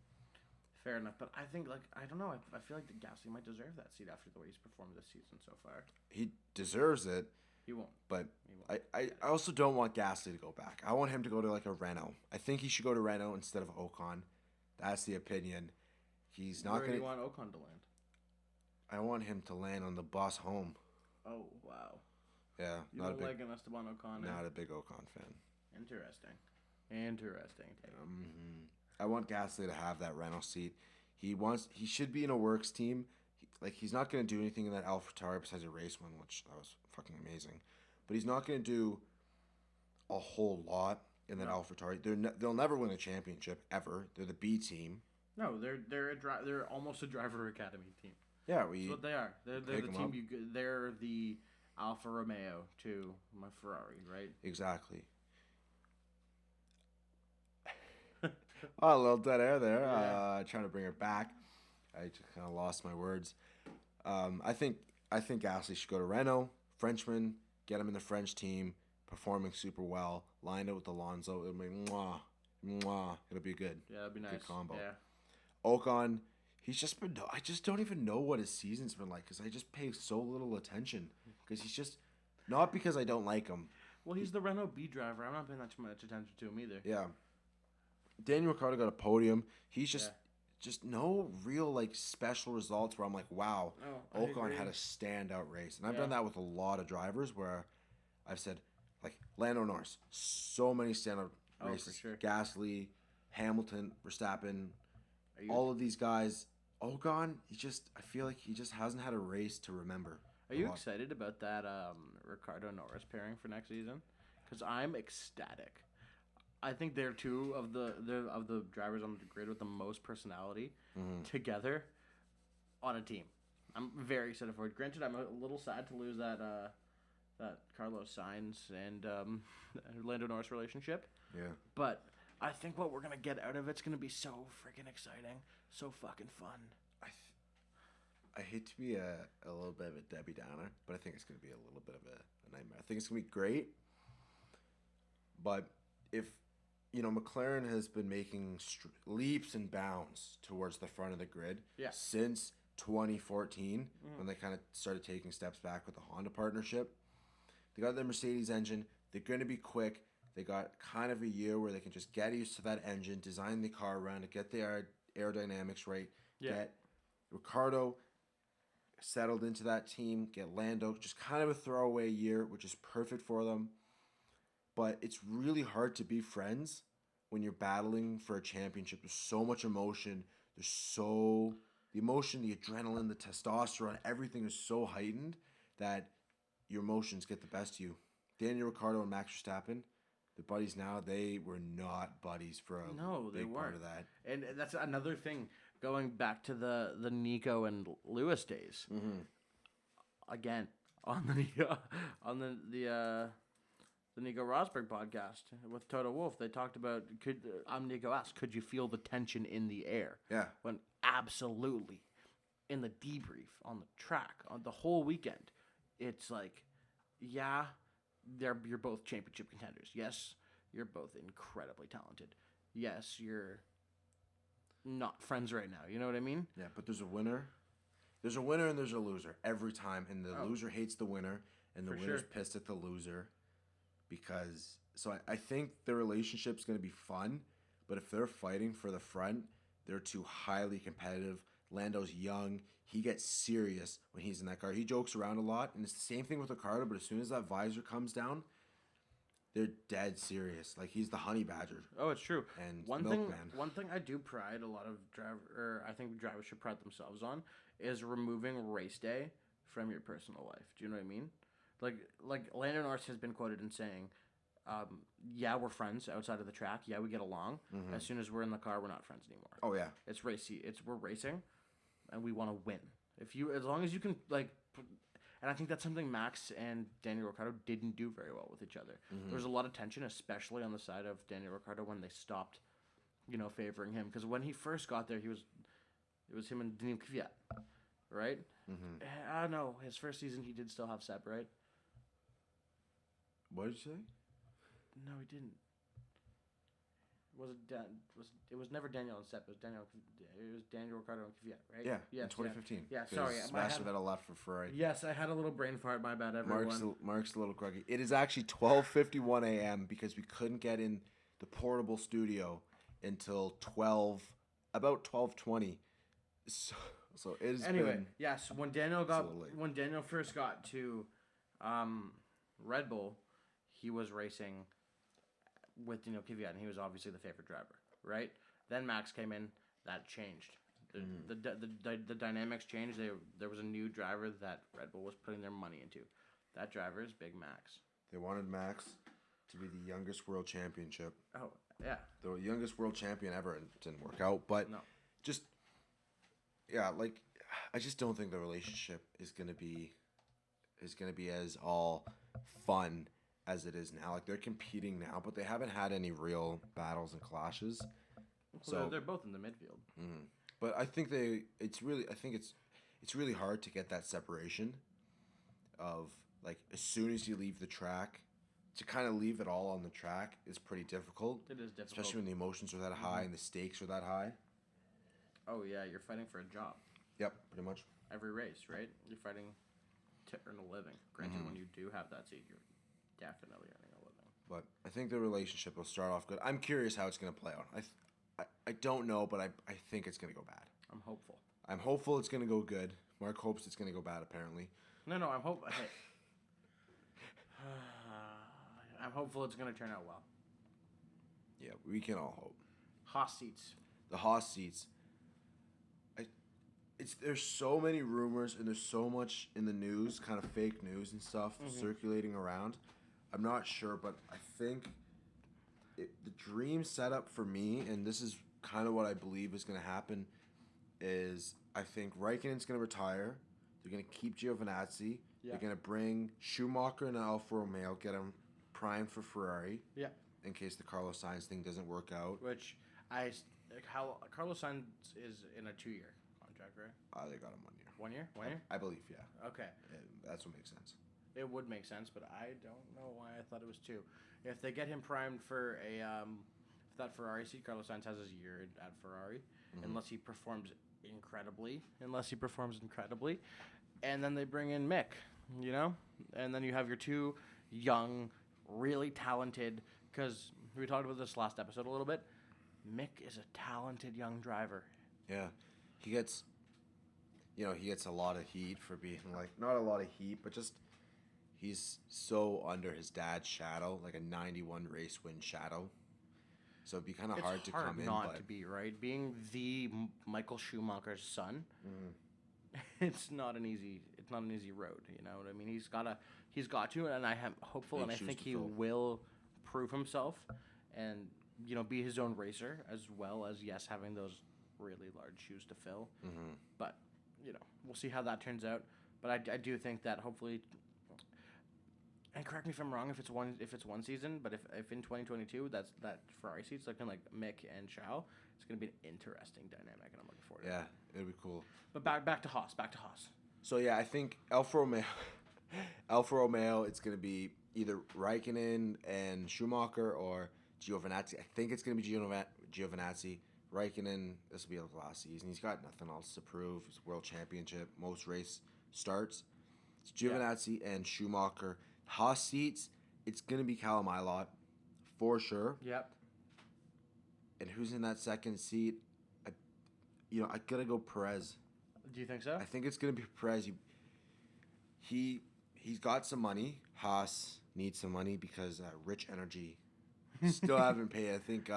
Fair enough, but I think I don't know. I feel like the Gasly might deserve that seat after the way he's performed this season so far. He deserves it. He won't. But he won't. I also don't want Gasly to go back. I want him to go to like a Renault. I think he should go to Renault instead of Ocon. That's the opinion. He's not going to. Where do you want Ocon to land? I want him to land on the bus home. Oh, wow. Yeah. You don't like an Esteban Ocon? Not a big Ocon fan. Interesting. I want Gasly to have that Renault seat. He should be in a works team. He's not going to do anything in that AlphaTauri besides a race win, which that was fucking amazing. But he's not going to do a whole lot in that AlphaTauri. They'll never win a championship ever. They're the B team. No, they're almost a driver academy team. Yeah, that's what they are. They're the team. They're the Alfa Romeo to my Ferrari, right? Exactly. Oh, a little dead air there. Yeah. Trying to bring her back. I just kind of lost my words. I think Gasly should go to Renault, Frenchman, get him in the French team, performing super well. Lined it with Alonso, it'll be mwah. It'll be good. Yeah, it'll be nice. Good combo. Yeah. Ocon, he's just been. I just don't even know what his season's been like because I just pay so little attention because he's just not because I don't like him. Well, he's the Renault B driver. I'm not paying that much attention to him either. Yeah. Daniel Ricciardo got a podium. He's just no real special results where I'm like, wow, Ocon had a standout race. And I've done that with a lot of drivers where I've said, like Lando Norris, so many standout races. For sure. Gasly, Hamilton, Verstappen, all of these guys. Ocon, I feel like he just hasn't had a race to remember. Are you excited about that Ricciardo Norris pairing for next season? Because I'm ecstatic. I think they're two of the drivers on the grid with the most personality together on a team. I'm very excited for it. Granted, I'm a little sad to lose that Carlos Sainz and Lando Norris relationship. Yeah. But I think what we're gonna get out of it's gonna be so freaking exciting, so fucking fun. I hate to be a little bit of a Debbie Downer, but I think it's gonna be a little bit of a nightmare. I think it's gonna be great, but if McLaren has been making leaps and bounds towards the front of the grid since 2014 when they kind of started taking steps back with the Honda partnership. They got their Mercedes engine. They're going to be quick. They got kind of a year where they can just get used to that engine, design the car around it, get the aerodynamics right, get Ricciardo settled into that team, get Lando, just kind of a throwaway year, which is perfect for them. But it's really hard to be friends when you're battling for a championship. There's so much emotion. The emotion, the adrenaline, the testosterone, everything is so heightened that your emotions get the best of you. Daniel Ricciardo and Max Verstappen, they're buddies now. They were not buddies for a big part of that. And that's another thing, going back to the Nico and Lewis days. Mm-hmm. Again, on the Nico Rosberg podcast with Toto Wolff, they talked about, Nico asked, could you feel the tension in the air? Yeah. When absolutely, in the debrief, on the track, on the whole weekend, it's like, yeah, you're both championship contenders. Yes, you're both incredibly talented. Yes, you're not friends right now. You know what I mean? Yeah, but there's a winner. There's a winner and there's a loser every time, and the loser hates the winner, and the winner's pissed at the loser. Because I think the relationship's going to be fun, but if they're fighting for the front, they're too highly competitive. Lando's young. He gets serious when he's in that car. He jokes around a lot, and it's the same thing with Ricciardo, but as soon as that visor comes down, they're dead serious. Like, he's the honey badger. Oh, it's true. And one thing I do pride a lot of I think drivers should pride themselves on is removing race day from your personal life. Do you know what I mean? Like Lando Norris has been quoted in saying, yeah, we're friends outside of the track. Yeah, we get along. Mm-hmm. As soon as we're in the car, we're not friends anymore. Oh yeah, we're racing, and we want to win. As long as you can And I think that's something Max and Daniel Ricciardo didn't do very well with each other. There was a lot of tension, especially on the side of Daniel Ricciardo when they stopped, favoring him. Because when he first got there, it was him and Daniel Kvyat, right? I don't know. His first season, he did still have Seb, right? What did you say? No, he didn't. It was never Daniel and Seb. It was Daniel Ricciardo and Kvyat, right? Yeah, yes, in 2015. Yeah, sorry. Sebastian Vettel left for Ferrari. Yes, I had a little brain fart. My bad, everyone. Mark's a little groggy. It is actually 12:51 a.m. because we couldn't get in the portable studio until about 12:20. So it is. Anyway, yes, when Daniel first got to Red Bull, he was racing with Daniel Kvyat, and he was obviously the favorite driver, right? Then Max came in, that changed. The dynamics changed. There was a new driver that Red Bull was putting their money into. That driver is Big Max. They wanted Max to be the youngest world championship. Oh, yeah. The youngest world champion ever, and it didn't work out. But no. I just don't think the relationship is gonna be as all fun as it is now. Like, they're competing now, but they haven't had any real battles and clashes. So they're both in the midfield. Mm-hmm. But I think it's really hard to get that separation of, like, as soon as you leave the track, to kind of leave it all on the track is pretty difficult. It is difficult. Especially when the emotions are that high and the stakes are that high. Oh, yeah, you're fighting for a job. Yep, pretty much. Every race, right? You're fighting to earn a living. Granted, when you do have that seat, you're definitely earning a living. But I think the relationship will start off good. I'm curious how it's going to play out. I don't know, but I think it's going to go bad. I'm hopeful. I'm hopeful it's going to go good. Mark hopes it's going to go bad, apparently. No, I'm hopeful. Hey. I'm hopeful it's going to turn out well. Yeah, we can all hope. Haas seats. The Haas seats. There's so many rumors and there's so much in the news, kind of fake news and stuff circulating around. I'm not sure, but I think the dream setup for me, and this is kind of what I believe is going to happen, is I think Raikkonen's going to retire. They're going to keep Giovinazzi. Yeah. They're going to bring Schumacher and Alfa Romeo, get them primed for Ferrari. Yeah. In case the Carlos Sainz thing doesn't work out. Which Carlos Sainz is in a 2-year contract, right? They got him 1 year. 1 year? 1 year? I believe, yeah. Okay. That's what makes sense. It would make sense, but I don't know why I thought it was 2. If they get him primed for that Ferrari seat, Carlos Sainz has his year at Ferrari, unless he performs incredibly. And then they bring in Mick, and then you have your 2 young, really talented. Because we talked about this last episode a little bit. Mick is a talented young driver. Yeah, he gets a lot of heat for being not a lot of heat, but just. He's so under his dad's shadow, like a 91 race win shadow. So it'd be kind of hard to come in. It's hard not to be, right? Being the Michael Schumacher's son, it's not an easy road. You know what I mean? He's got to, and I am hopeful, and I think he will prove himself, and be his own racer as well as having those really large shoes to fill. But we'll see how that turns out. But I do think that hopefully. And correct me if I'm wrong if it's one season, but if in 2022 that Ferrari seat's looking like Mick and Zhou, it's gonna be an interesting dynamic, and I'm looking forward to it. Yeah, it'll be cool. But back to Haas. So yeah, I think Alfa Romeo, it's gonna be either Raikkonen and Schumacher or Giovinazzi. I think it's gonna be Giovinazzi. Raikkonen, this will be his last season. He's got nothing else to prove. It's World Championship, most race starts. It's Giovinazzi and Schumacher. Haas seats, it's going to be Callum Ilott, for sure. Yep. And who's in that second seat? I got to go Perez. Do you think so? I think it's going to be Perez. He's got some money. Haas needs some money because Rich Energy still haven't paid. I think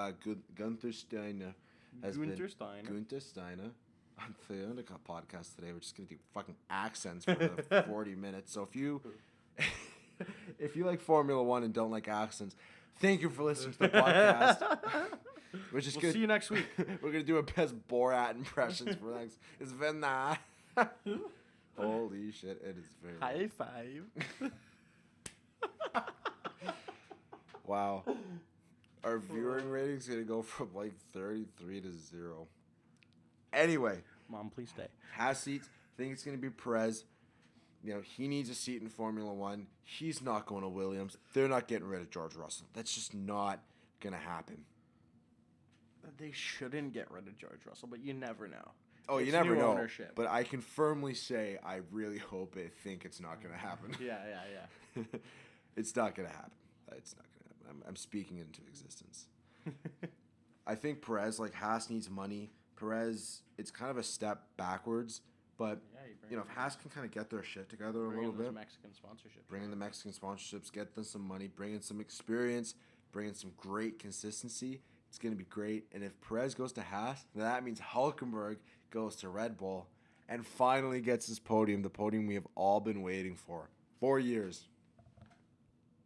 Gunther Steiner has been... Gunther Steiner. On the Undercut podcast today, we're just going to do fucking accents for the 40 minutes. So if you like Formula One and don't like accents, thank you for listening to the podcast. We'll see you next week. We're going to do our best Borat impressions for next. It's been Holy shit, it is very High five. Wow. Our viewing rating's going to go from like 33 to 0. Anyway. Mom, please stay. Has seats. Think it's going to be Perez. You know, he needs a seat in Formula One. He's not going to Williams. They're not getting rid of George Russell. That's just not going to happen. They shouldn't get rid of George Russell, but you never know. Oh, It's you never new know. ownership. But I can firmly say I really hope think it's not going to happen. Yeah. It's not going to happen. It's not going to happen. I'm speaking into existence. I think Perez, like Haas needs money. Perez, it's kind of a step backwards. But, if Haas can kind of get their shit together a little bit. Mexican sponsorships. Bring in the Mexican sponsorships, get them some money, bring in some experience, bring in some great consistency. It's going to be great. And if Perez goes to Haas, then that means Hülkenberg goes to Red Bull and finally gets his podium, the podium we have all been waiting for. 4 years.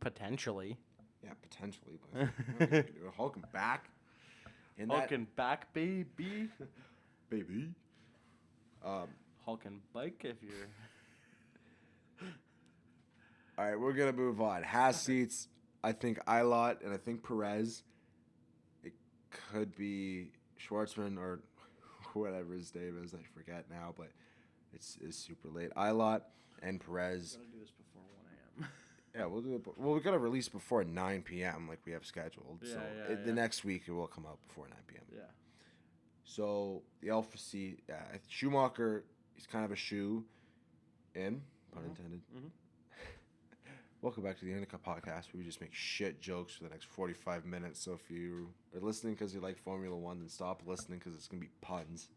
Potentially. Yeah, potentially. But Hulken back. Hulken back, baby. Baby. Hulken bike if you're... All right, we're going to move on. Haas seats, I think Ilott and I think Perez. It could be Schwartzman or whatever his name is. I forget now, but it's super late. Ilott and Perez. We're going to do this before 1 a.m. Yeah, we'll do it. Well, we got to release before 9 p.m. like we have scheduled. The next week it will come out before 9 p.m. Yeah. So the Alpha seat, Schumacher, he's kind of a shoe in, pun intended. Mm-hmm. Welcome back to the Undercut Podcast, where we just make shit jokes for the next 45 minutes. So if you are listening because you like Formula One, then stop listening because it's going to be puns.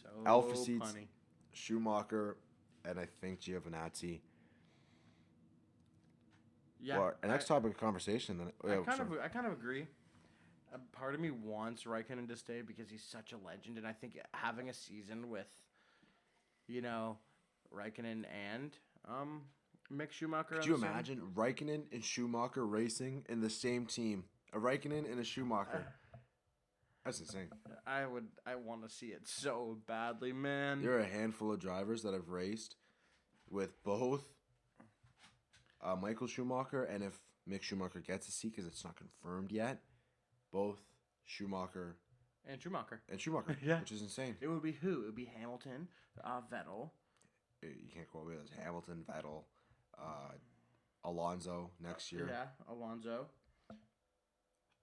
So Alpha seats, punny. Schumacher, and I think Giovinazzi. Yeah. Well, our next topic of conversation. Then I kind of agree. A part of me wants Raikkonen to stay because he's such a legend, and I think having a season with, Raikkonen and Mick Schumacher. Could you imagine Raikkonen and Schumacher racing in the same team? A Raikkonen and a Schumacher. That's insane. I want to see it so badly, man. There are a handful of drivers that have raced with both Michael Schumacher, and if Mick Schumacher gets a seat because it's not confirmed yet, both Schumacher and Schumacher, yeah, which is insane. It would be who? It would be Hamilton, Vettel. You can't quote me. There's Hamilton, Vettel, Alonso next year. Yeah, Alonso.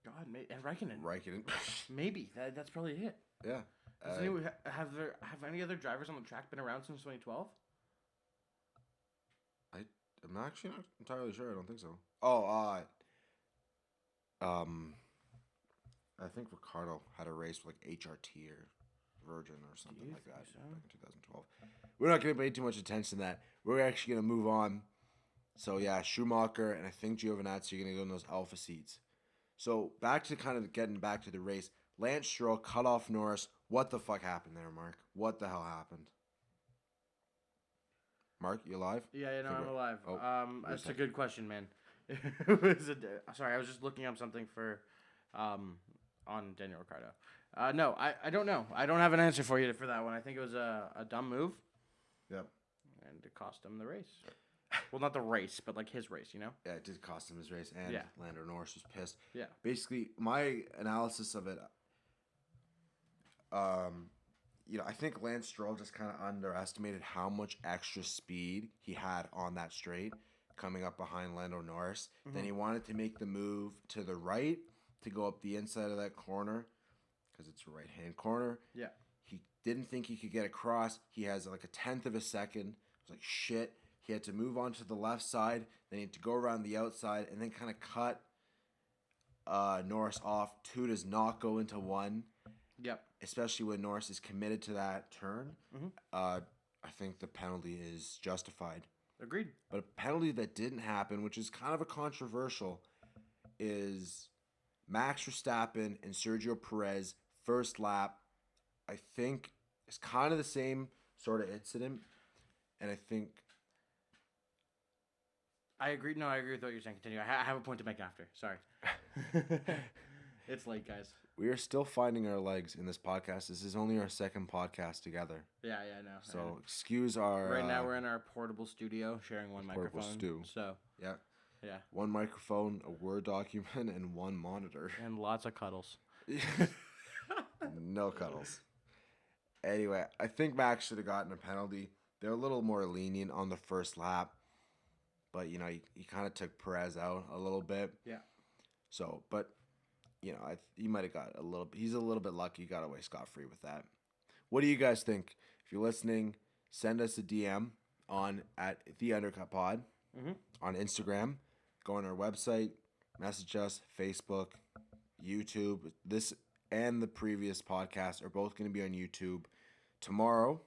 God, and Raikkonen. Maybe that's probably it. Yeah. Have any other drivers on the track been around since 2012? I'm actually not entirely sure. I don't think so. Oh, I think Ricardo had a race with like HRT or Virgin or something like that back in 2012. We're not going to pay too much attention to that. We're actually going to move on. So, yeah, Schumacher and I think Giovinazzi are going to go in those Alpha seats. So, back to kind of getting back to the race. Lance Stroll cut off Norris. What the fuck happened there, Mark? What the hell happened? Mark, you alive? Yeah, I'm alive. That's a good question, man. Sorry, I was just looking up something for on Daniel Ricciardo. No, I don't know. I don't have an answer for you for that one. I think it was a dumb move. Yep. And it cost him the race. Well, not the race, but like his race, Yeah, it did cost him his race, and Lando Norris was pissed. Yeah. Basically, my analysis of it, I think Lance Stroll just kind of underestimated how much extra speed he had on that straight coming up behind Lando Norris. Mm-hmm. Then he wanted to make the move to the right to go up the inside of that corner because it's a right-hand corner. Yeah. He didn't think he could get across. He has like a tenth of a second. It was like, shit. He had to move on to the left side. Then he had to go around the outside and then kind of cut Norris off. 2 does not go into 1. Yep. Especially when Norris is committed to that turn. Mm-hmm. I think the penalty is justified. Agreed. But a penalty that didn't happen, which is kind of a controversial, is Max Verstappen and Sergio Perez first lap. I think it's kind of the same sort of incident. And I think... I agree. No, I agree with what you're saying. Continue. I have a point to make after. Sorry. It's late, guys. We are still finding our legs in this podcast. This is only our second podcast together. Yeah, I know. So excuse our... Right now we're in our portable studio sharing one portable microphone. stew. So, yeah. Yeah. One microphone, a Word document, and one monitor. And lots of cuddles. No cuddles. Anyway, I think Max should have gotten a penalty. They're a little more lenient on the first lap. But, he kind of took Perez out a little bit. Yeah. So, but... he might have got a little. He's a little bit lucky. He got away scot-free with that. What do you guys think? If you're listening, send us a DM at the Undercut Pod on Instagram. Go on our website, message us, Facebook, YouTube. This and the previous podcast are both going to be on YouTube tomorrow.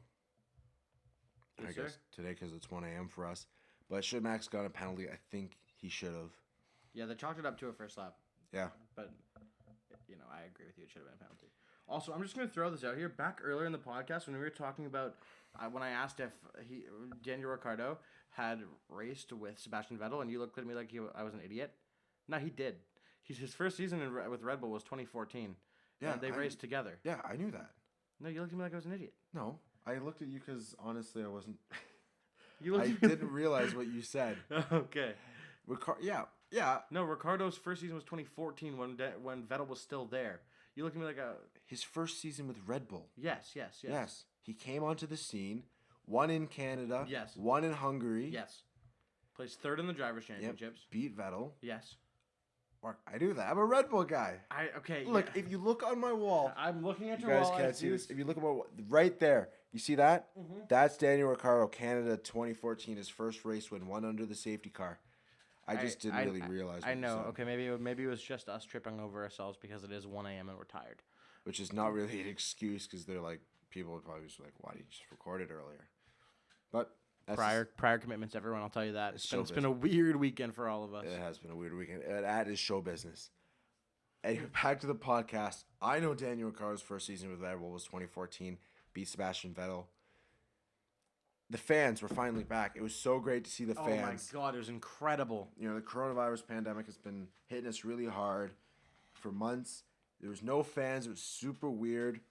Yes, I guess today because it's 1 a.m. for us. But should Max got a penalty, I think he should have. Yeah, they chalked it up to a first lap. Yeah. But, I agree with you. It should have been a penalty. Also, I'm just going to throw this out here. Back earlier in the podcast when we were talking about, when I asked if Daniel Ricciardo had raced with Sebastian Vettel, and you looked at me like I was an idiot. No, he did. His first season with Red Bull was 2014. Yeah. And they raced together. Yeah, I knew that. No, you looked at me like I was an idiot. No, I looked at you because, honestly, I wasn't... I didn't realize what you said. Okay. Yeah. No, Ricardo's first season was 2014 when Vettel was still there. You look at me like his first season with Red Bull. Yes. He came onto the scene, won in Canada. Yes. Won in Hungary. Yes. Placed third in the Drivers' Championships. Yep. Beat Vettel. Yes. Mark, I do that. I'm a Red Bull guy. Look, if you look on my wall. I'm looking at you your guys wall. Can't see this. If you look at my wall, right there, you see that? Mm-hmm. That's Daniel Ricciardo, Canada 2014, his first race win, won under the safety car. I just didn't really realize. I know. Okay, maybe it was just us tripping over ourselves because it is 1 a.m. and we're tired. Which is not really an excuse because they're like people would probably just be like, why did you just record it earlier? But that's prior commitments, everyone. I'll tell you that it's been a weird weekend for all of us. It has been a weird weekend. That is show business. Anyway, back to the podcast. I know Daniel Ricciardo's first season with Red Bull was 2014. Beat Sebastian Vettel. The fans were finally back. It was so great to see the fans. Oh my God, it was incredible. The coronavirus pandemic has been hitting us really hard for months. There was no fans. It was super weird.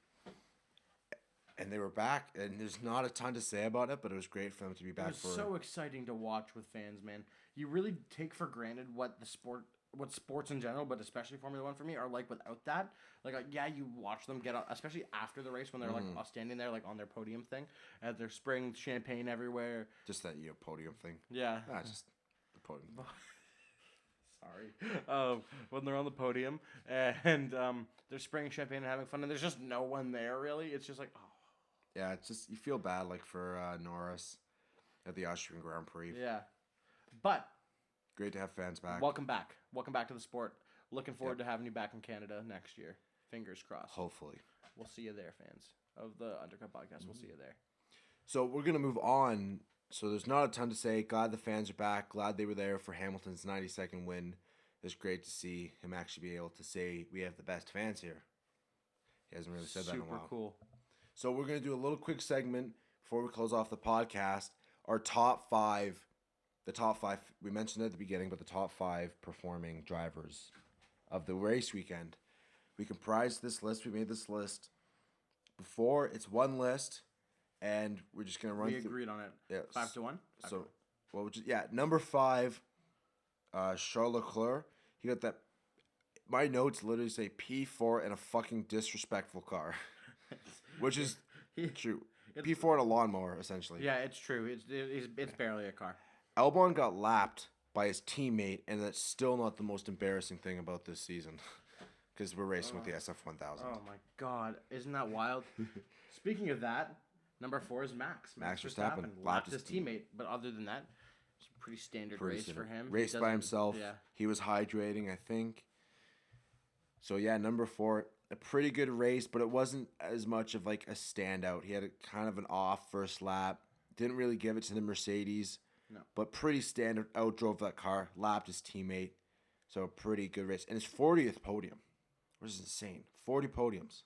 And they were back, and there's not a ton to say about it, but it was great for them to be back. It was so exciting to watch with fans, man. You really take for granted what sports in general, but especially Formula One for me, are like without that. You watch them get out, especially after the race when they're standing there like on their podium thing, and they're spraying champagne everywhere. Just that podium thing. Yeah. Just the podium. Sorry. When they're on the podium and they're spraying champagne and having fun, and there's just no one there really. It's just like, oh. Yeah, it's just you feel bad for Norris at the Austrian Grand Prix. Yeah, but great to have fans back. Welcome back to the sport. Looking forward to having you back in Canada next year. Fingers crossed. Hopefully, we'll see you there, fans of the Undercut Podcast. We'll see you there. So we're gonna move on. So there's not a ton to say. Glad the fans are back. Glad they were there for Hamilton's 92nd win. It's great to see him actually be able to say we have the best fans here. He hasn't really said that in a while. Super cool. So we're going to do a little quick segment before we close off the podcast. Our top five, we mentioned at the beginning, but the top 5 performing drivers of the race weekend. We comprised this list. We made this list before. It's one list, and we're just going to run through. We agreed on it. Yeah. 5-1? So, number 5, Charles Leclerc. He got that. My notes literally say P4 and a fucking disrespectful car. Which is true. P4 and a lawnmower, essentially. Yeah, it's true. It's barely a car. Albon got lapped by his teammate, and that's still not the most embarrassing thing about this season. Because we're racing with the SF1000. Oh, my God. Isn't that wild? Speaking of that, number 4 is Max. Max Verstappen. Lapped his teammate. But other than that, it's a pretty standard race for him. Raced by himself. Yeah. He was hydrating, I think. So, yeah, number 4. A pretty good race, but it wasn't as much of a standout. He had kind of an off first lap. Didn't really give it to the Mercedes. No. But pretty standard. Outdrove that car. Lapped his teammate. So a pretty good race. And his 40th podium. Which is insane. 40 podiums.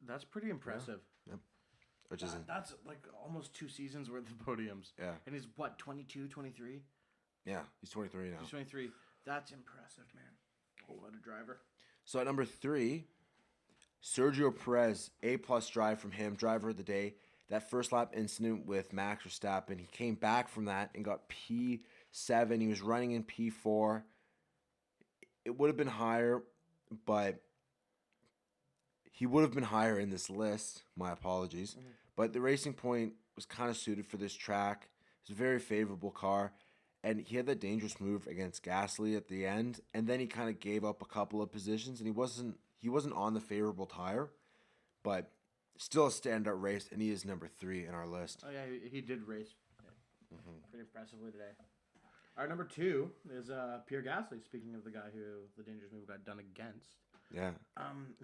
That's pretty impressive. Yeah. Yep. Which is that's almost 2 seasons worth of podiums. Yeah. And he's 22, 23? Yeah. He's 23 now. He's 23. That's impressive, man. Oh, what a driver. So at number 3, Sergio Perez, A-plus drive from him, driver of the day. That first lap incident with Max Verstappen, he came back from that and got P7. He was running in P4. It would have been higher, but he would have been higher in this list. My apologies. Mm-hmm. But the Racing Point was kind of suited for this track. It was a very favorable car. And he had that dangerous move against Gasly at the end. And then he kind of gave up a couple of positions. And he wasn't on the favorable tire. But still a standout race. And he is number 3 in our list. Oh, yeah, he did race pretty impressively today. Our number 2 is Pierre Gasly, speaking of the guy who the dangerous move got done against. Yeah.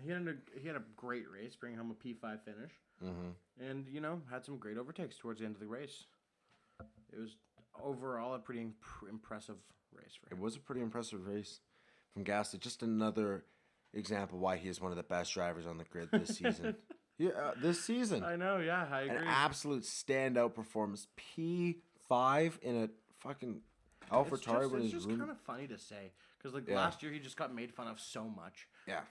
He had a great race, bringing home a P5 finish. Mm-hmm. And, had some great overtakes towards the end of the race. It was overall a pretty impressive race for him. It was a pretty impressive race from Gasly. Just another example why he is one of the best drivers on the grid this season. This season. I know, yeah, I agree. An absolute standout performance. P5 in a fucking AlphaTauri. It's just kind of funny to say. Because last year he just got made fun of so much. Yeah.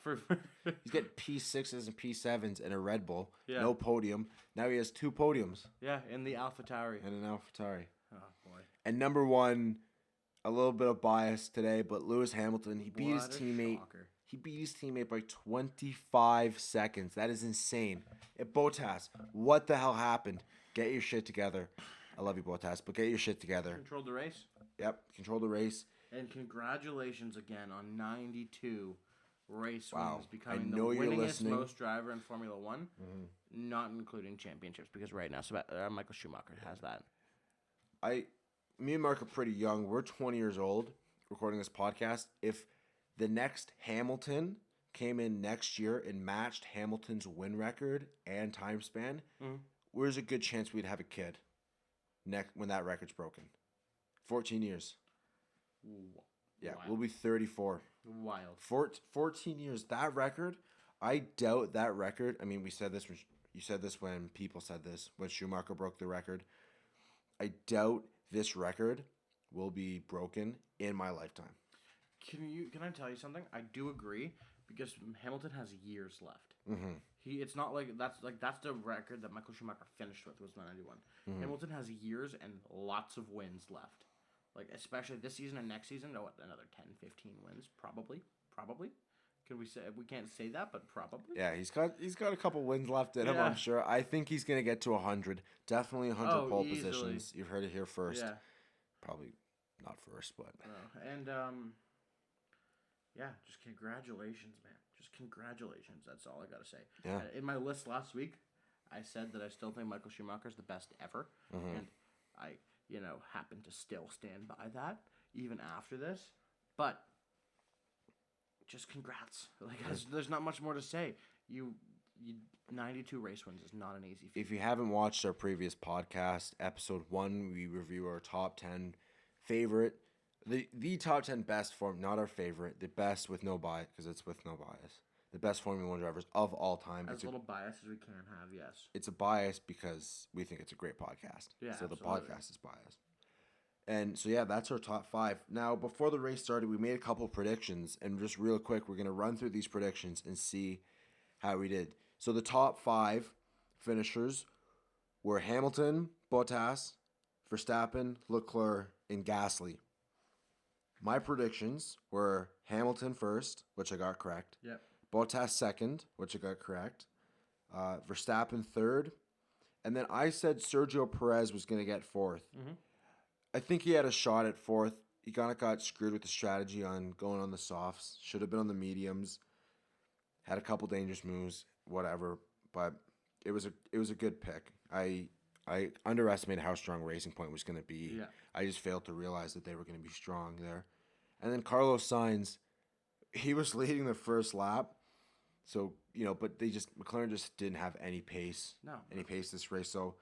He's getting P6s and P7s in a Red Bull. Yeah. No podium. Now he has 2 podiums. Yeah, in the AlphaTauri. In an AlphaTauri. Oh, boy. And number 1, a little bit of bias today, but Lewis Hamilton, he beat his teammate. Shocker. He beat his teammate by 25 seconds. That is insane. Bottas, what the hell happened? Get your shit together. I love you, Bottas, but get your shit together. Controlled the race. Yep, controlled the race. And congratulations again on 92 race wins, becoming the winningest most driver in Formula One, not including championships, because right now Michael Schumacher has that. Me and Mark are pretty young. We're 20 years old recording this podcast. If the next Hamilton came in next year and matched Hamilton's win record and time span, there's a good chance we'd have a kid when that record's broken. 14 years. Yeah, wild. We'll be 34. Wild. 14 years. That record, I doubt that record. I mean, you said this when people said this, when Schumacher broke the record. I doubt this record will be broken in my lifetime. Can I tell you something? I do agree, because Hamilton has years left. Mm-hmm. It's not that's the record that Michael Schumacher finished with, was 91. Mm-hmm. Hamilton has years and lots of wins left. Especially this season and next season, another 10, 15 wins, probably. Can we say, we can't say that, but probably. Yeah, he's got a couple wins left in him, I'm sure. I think he's gonna get to 100. Definitely 100 pole easily. Positions. You've heard it here first. Yeah. Probably not first, but. And just congratulations, man. Just congratulations. That's all I gotta say. Yeah. In my list last week, I said that I still think Michael Schumacher is the best ever, and I happen to still stand by that even after this. But just congrats. There's not much more to say. You 92 race wins is not an easy feat. If you haven't watched our previous podcast, episode 1, we review our top 10 favorite, the top 10 best form, not our favorite, the best with no bias, because it's with no bias. The best Formula 1 drivers of all time. As little bias as we can have, yes. It's a bias because we think it's a great podcast. Yeah, so absolutely. The podcast is biased. And so, that's our top 5. Now, before the race started, we made a couple predictions. And just real quick, we're going to run through these predictions and see how we did. So the top 5 finishers were Hamilton, Bottas, Verstappen, Leclerc, and Gasly. My predictions were Hamilton first, which I got correct. Yep. Bottas second, which I got correct. Verstappen third. And then I said Sergio Perez was going to get fourth. Mm-hmm. I think he had a shot at fourth. He kind of got screwed with the strategy on going on the softs. Should have been on the mediums. Had a couple dangerous moves, whatever. But it was a good pick. I underestimated how strong Racing Point was going to be. Yeah. I just failed to realize that they were going to be strong there. And then Carlos Sainz, he was leading the first lap. So, but McLaren just didn't have any pace. No. Any pace this race. So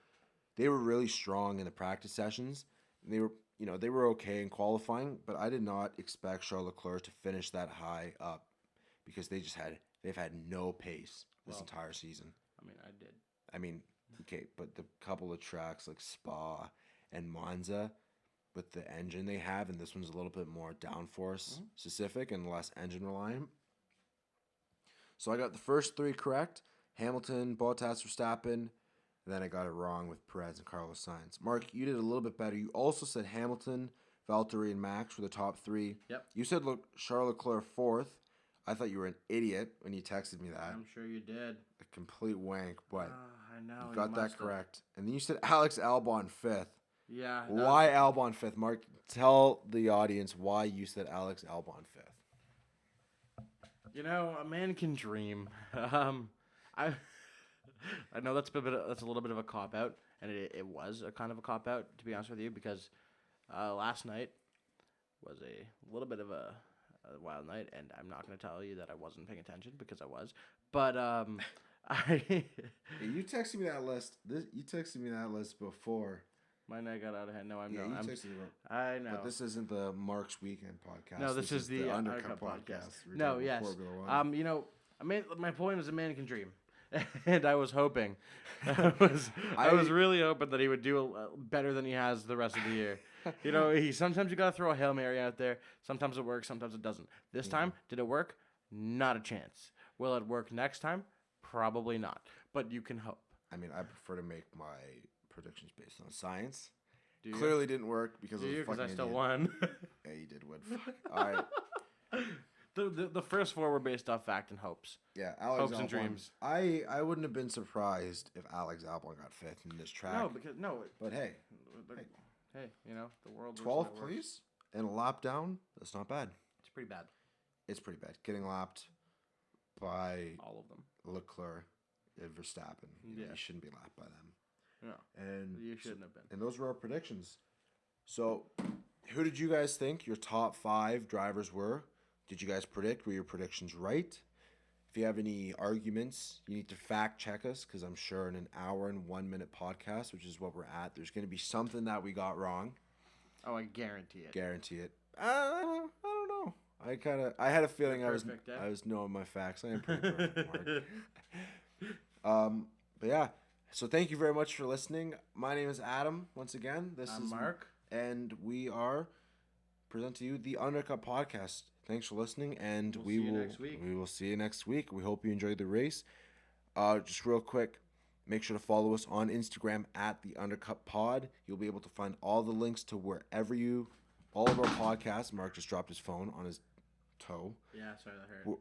they were really strong in the practice sessions. And they were okay in qualifying, but I did not expect Charles Leclerc to finish that high up because they've had no pace this entire season. I did. Okay, but the couple of tracks like Spa and Monza with the engine they have, and this one's a little bit more downforce specific and less engine reliant. So I got the first 3 correct. Hamilton, Bottas, Verstappen. Then I got it wrong with Perez and Carlos Sainz. Mark, you did a little bit better. You also said Hamilton, Valtteri, and Max were the top 3. Yep. You said Charles Leclerc 4th. I thought you were an idiot when you texted me that. I'm sure you did. A complete wank, but I know. you got that correct. And then you said Alex Albon 5th. Yeah. Why Albon 5th? Mark, tell the audience why you said Alex Albon 5th. You know, a man can dream. I know that's a little bit of a cop out, and it was a kind of a cop out, to be honest with you, because last night was a little bit of a wild night, and I'm not going to tell you that I wasn't paying attention because I was, but Hey, you texted me that list. You texted me that list before. My night got out of hand. No, I'm not. You texted me. I know. But this isn't the Mark's Weekend podcast. No, this is the Undercut podcast. No, yes. You know, my point is a man can dream. And I was hoping, I was really hoping that he would do better than he has the rest of the year. You know, sometimes you gotta throw a Hail Mary out there. Sometimes it works, sometimes it doesn't. This time, did it work? Not a chance. Will it work next time? Probably not. But you can hope. I mean, I prefer to make my predictions based on science. Do you? Clearly didn't work because of the fucking I still idiot. won. Yeah, you did win. Fuck. All right. The first 4 were based off fact and hopes. Yeah, Alex Hopes Albon. and dreams. I wouldn't have been surprised if Alex Albon got 5th in this track. But hey, you know, the world. 12th place and a lap down. That's not bad. It's pretty bad. It's pretty bad. Getting lapped by All of them. Leclerc and Verstappen. You shouldn't be lapped by them. No, and you shouldn't have been. And those were our predictions. So, who did you guys think your top 5 drivers were? Did you guys predict? Were your predictions right? If you have any arguments, you need to fact check us because I'm sure in an hour and 1 minute podcast, which is what we're at, there's going to be something that we got wrong. Oh, I guarantee it. Guarantee it. I don't know. I had a feeling I was knowing my facts. I am pretty perfect, Mark. But yeah. So thank you very much for listening. My name is Adam. Once again, this is Mark, and we are present to you the Undercut Podcast. Thanks for listening, and we will see you next week. We hope you enjoyed the race. Just real quick, make sure to follow us on Instagram at the Undercut Pod. You'll be able to find all the links to all of our podcasts. Mark just dropped his phone on his toe. Yeah, sorry, that hurt.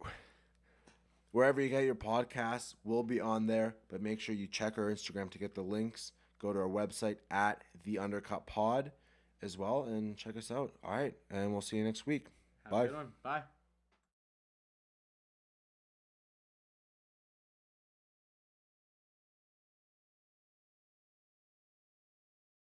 Wherever you get your podcasts, we'll be on there. But make sure you check our Instagram to get the links. Go to our website at the Undercut Pod as well and check us out. All right, and we'll see you next week. Have a good one. Bye.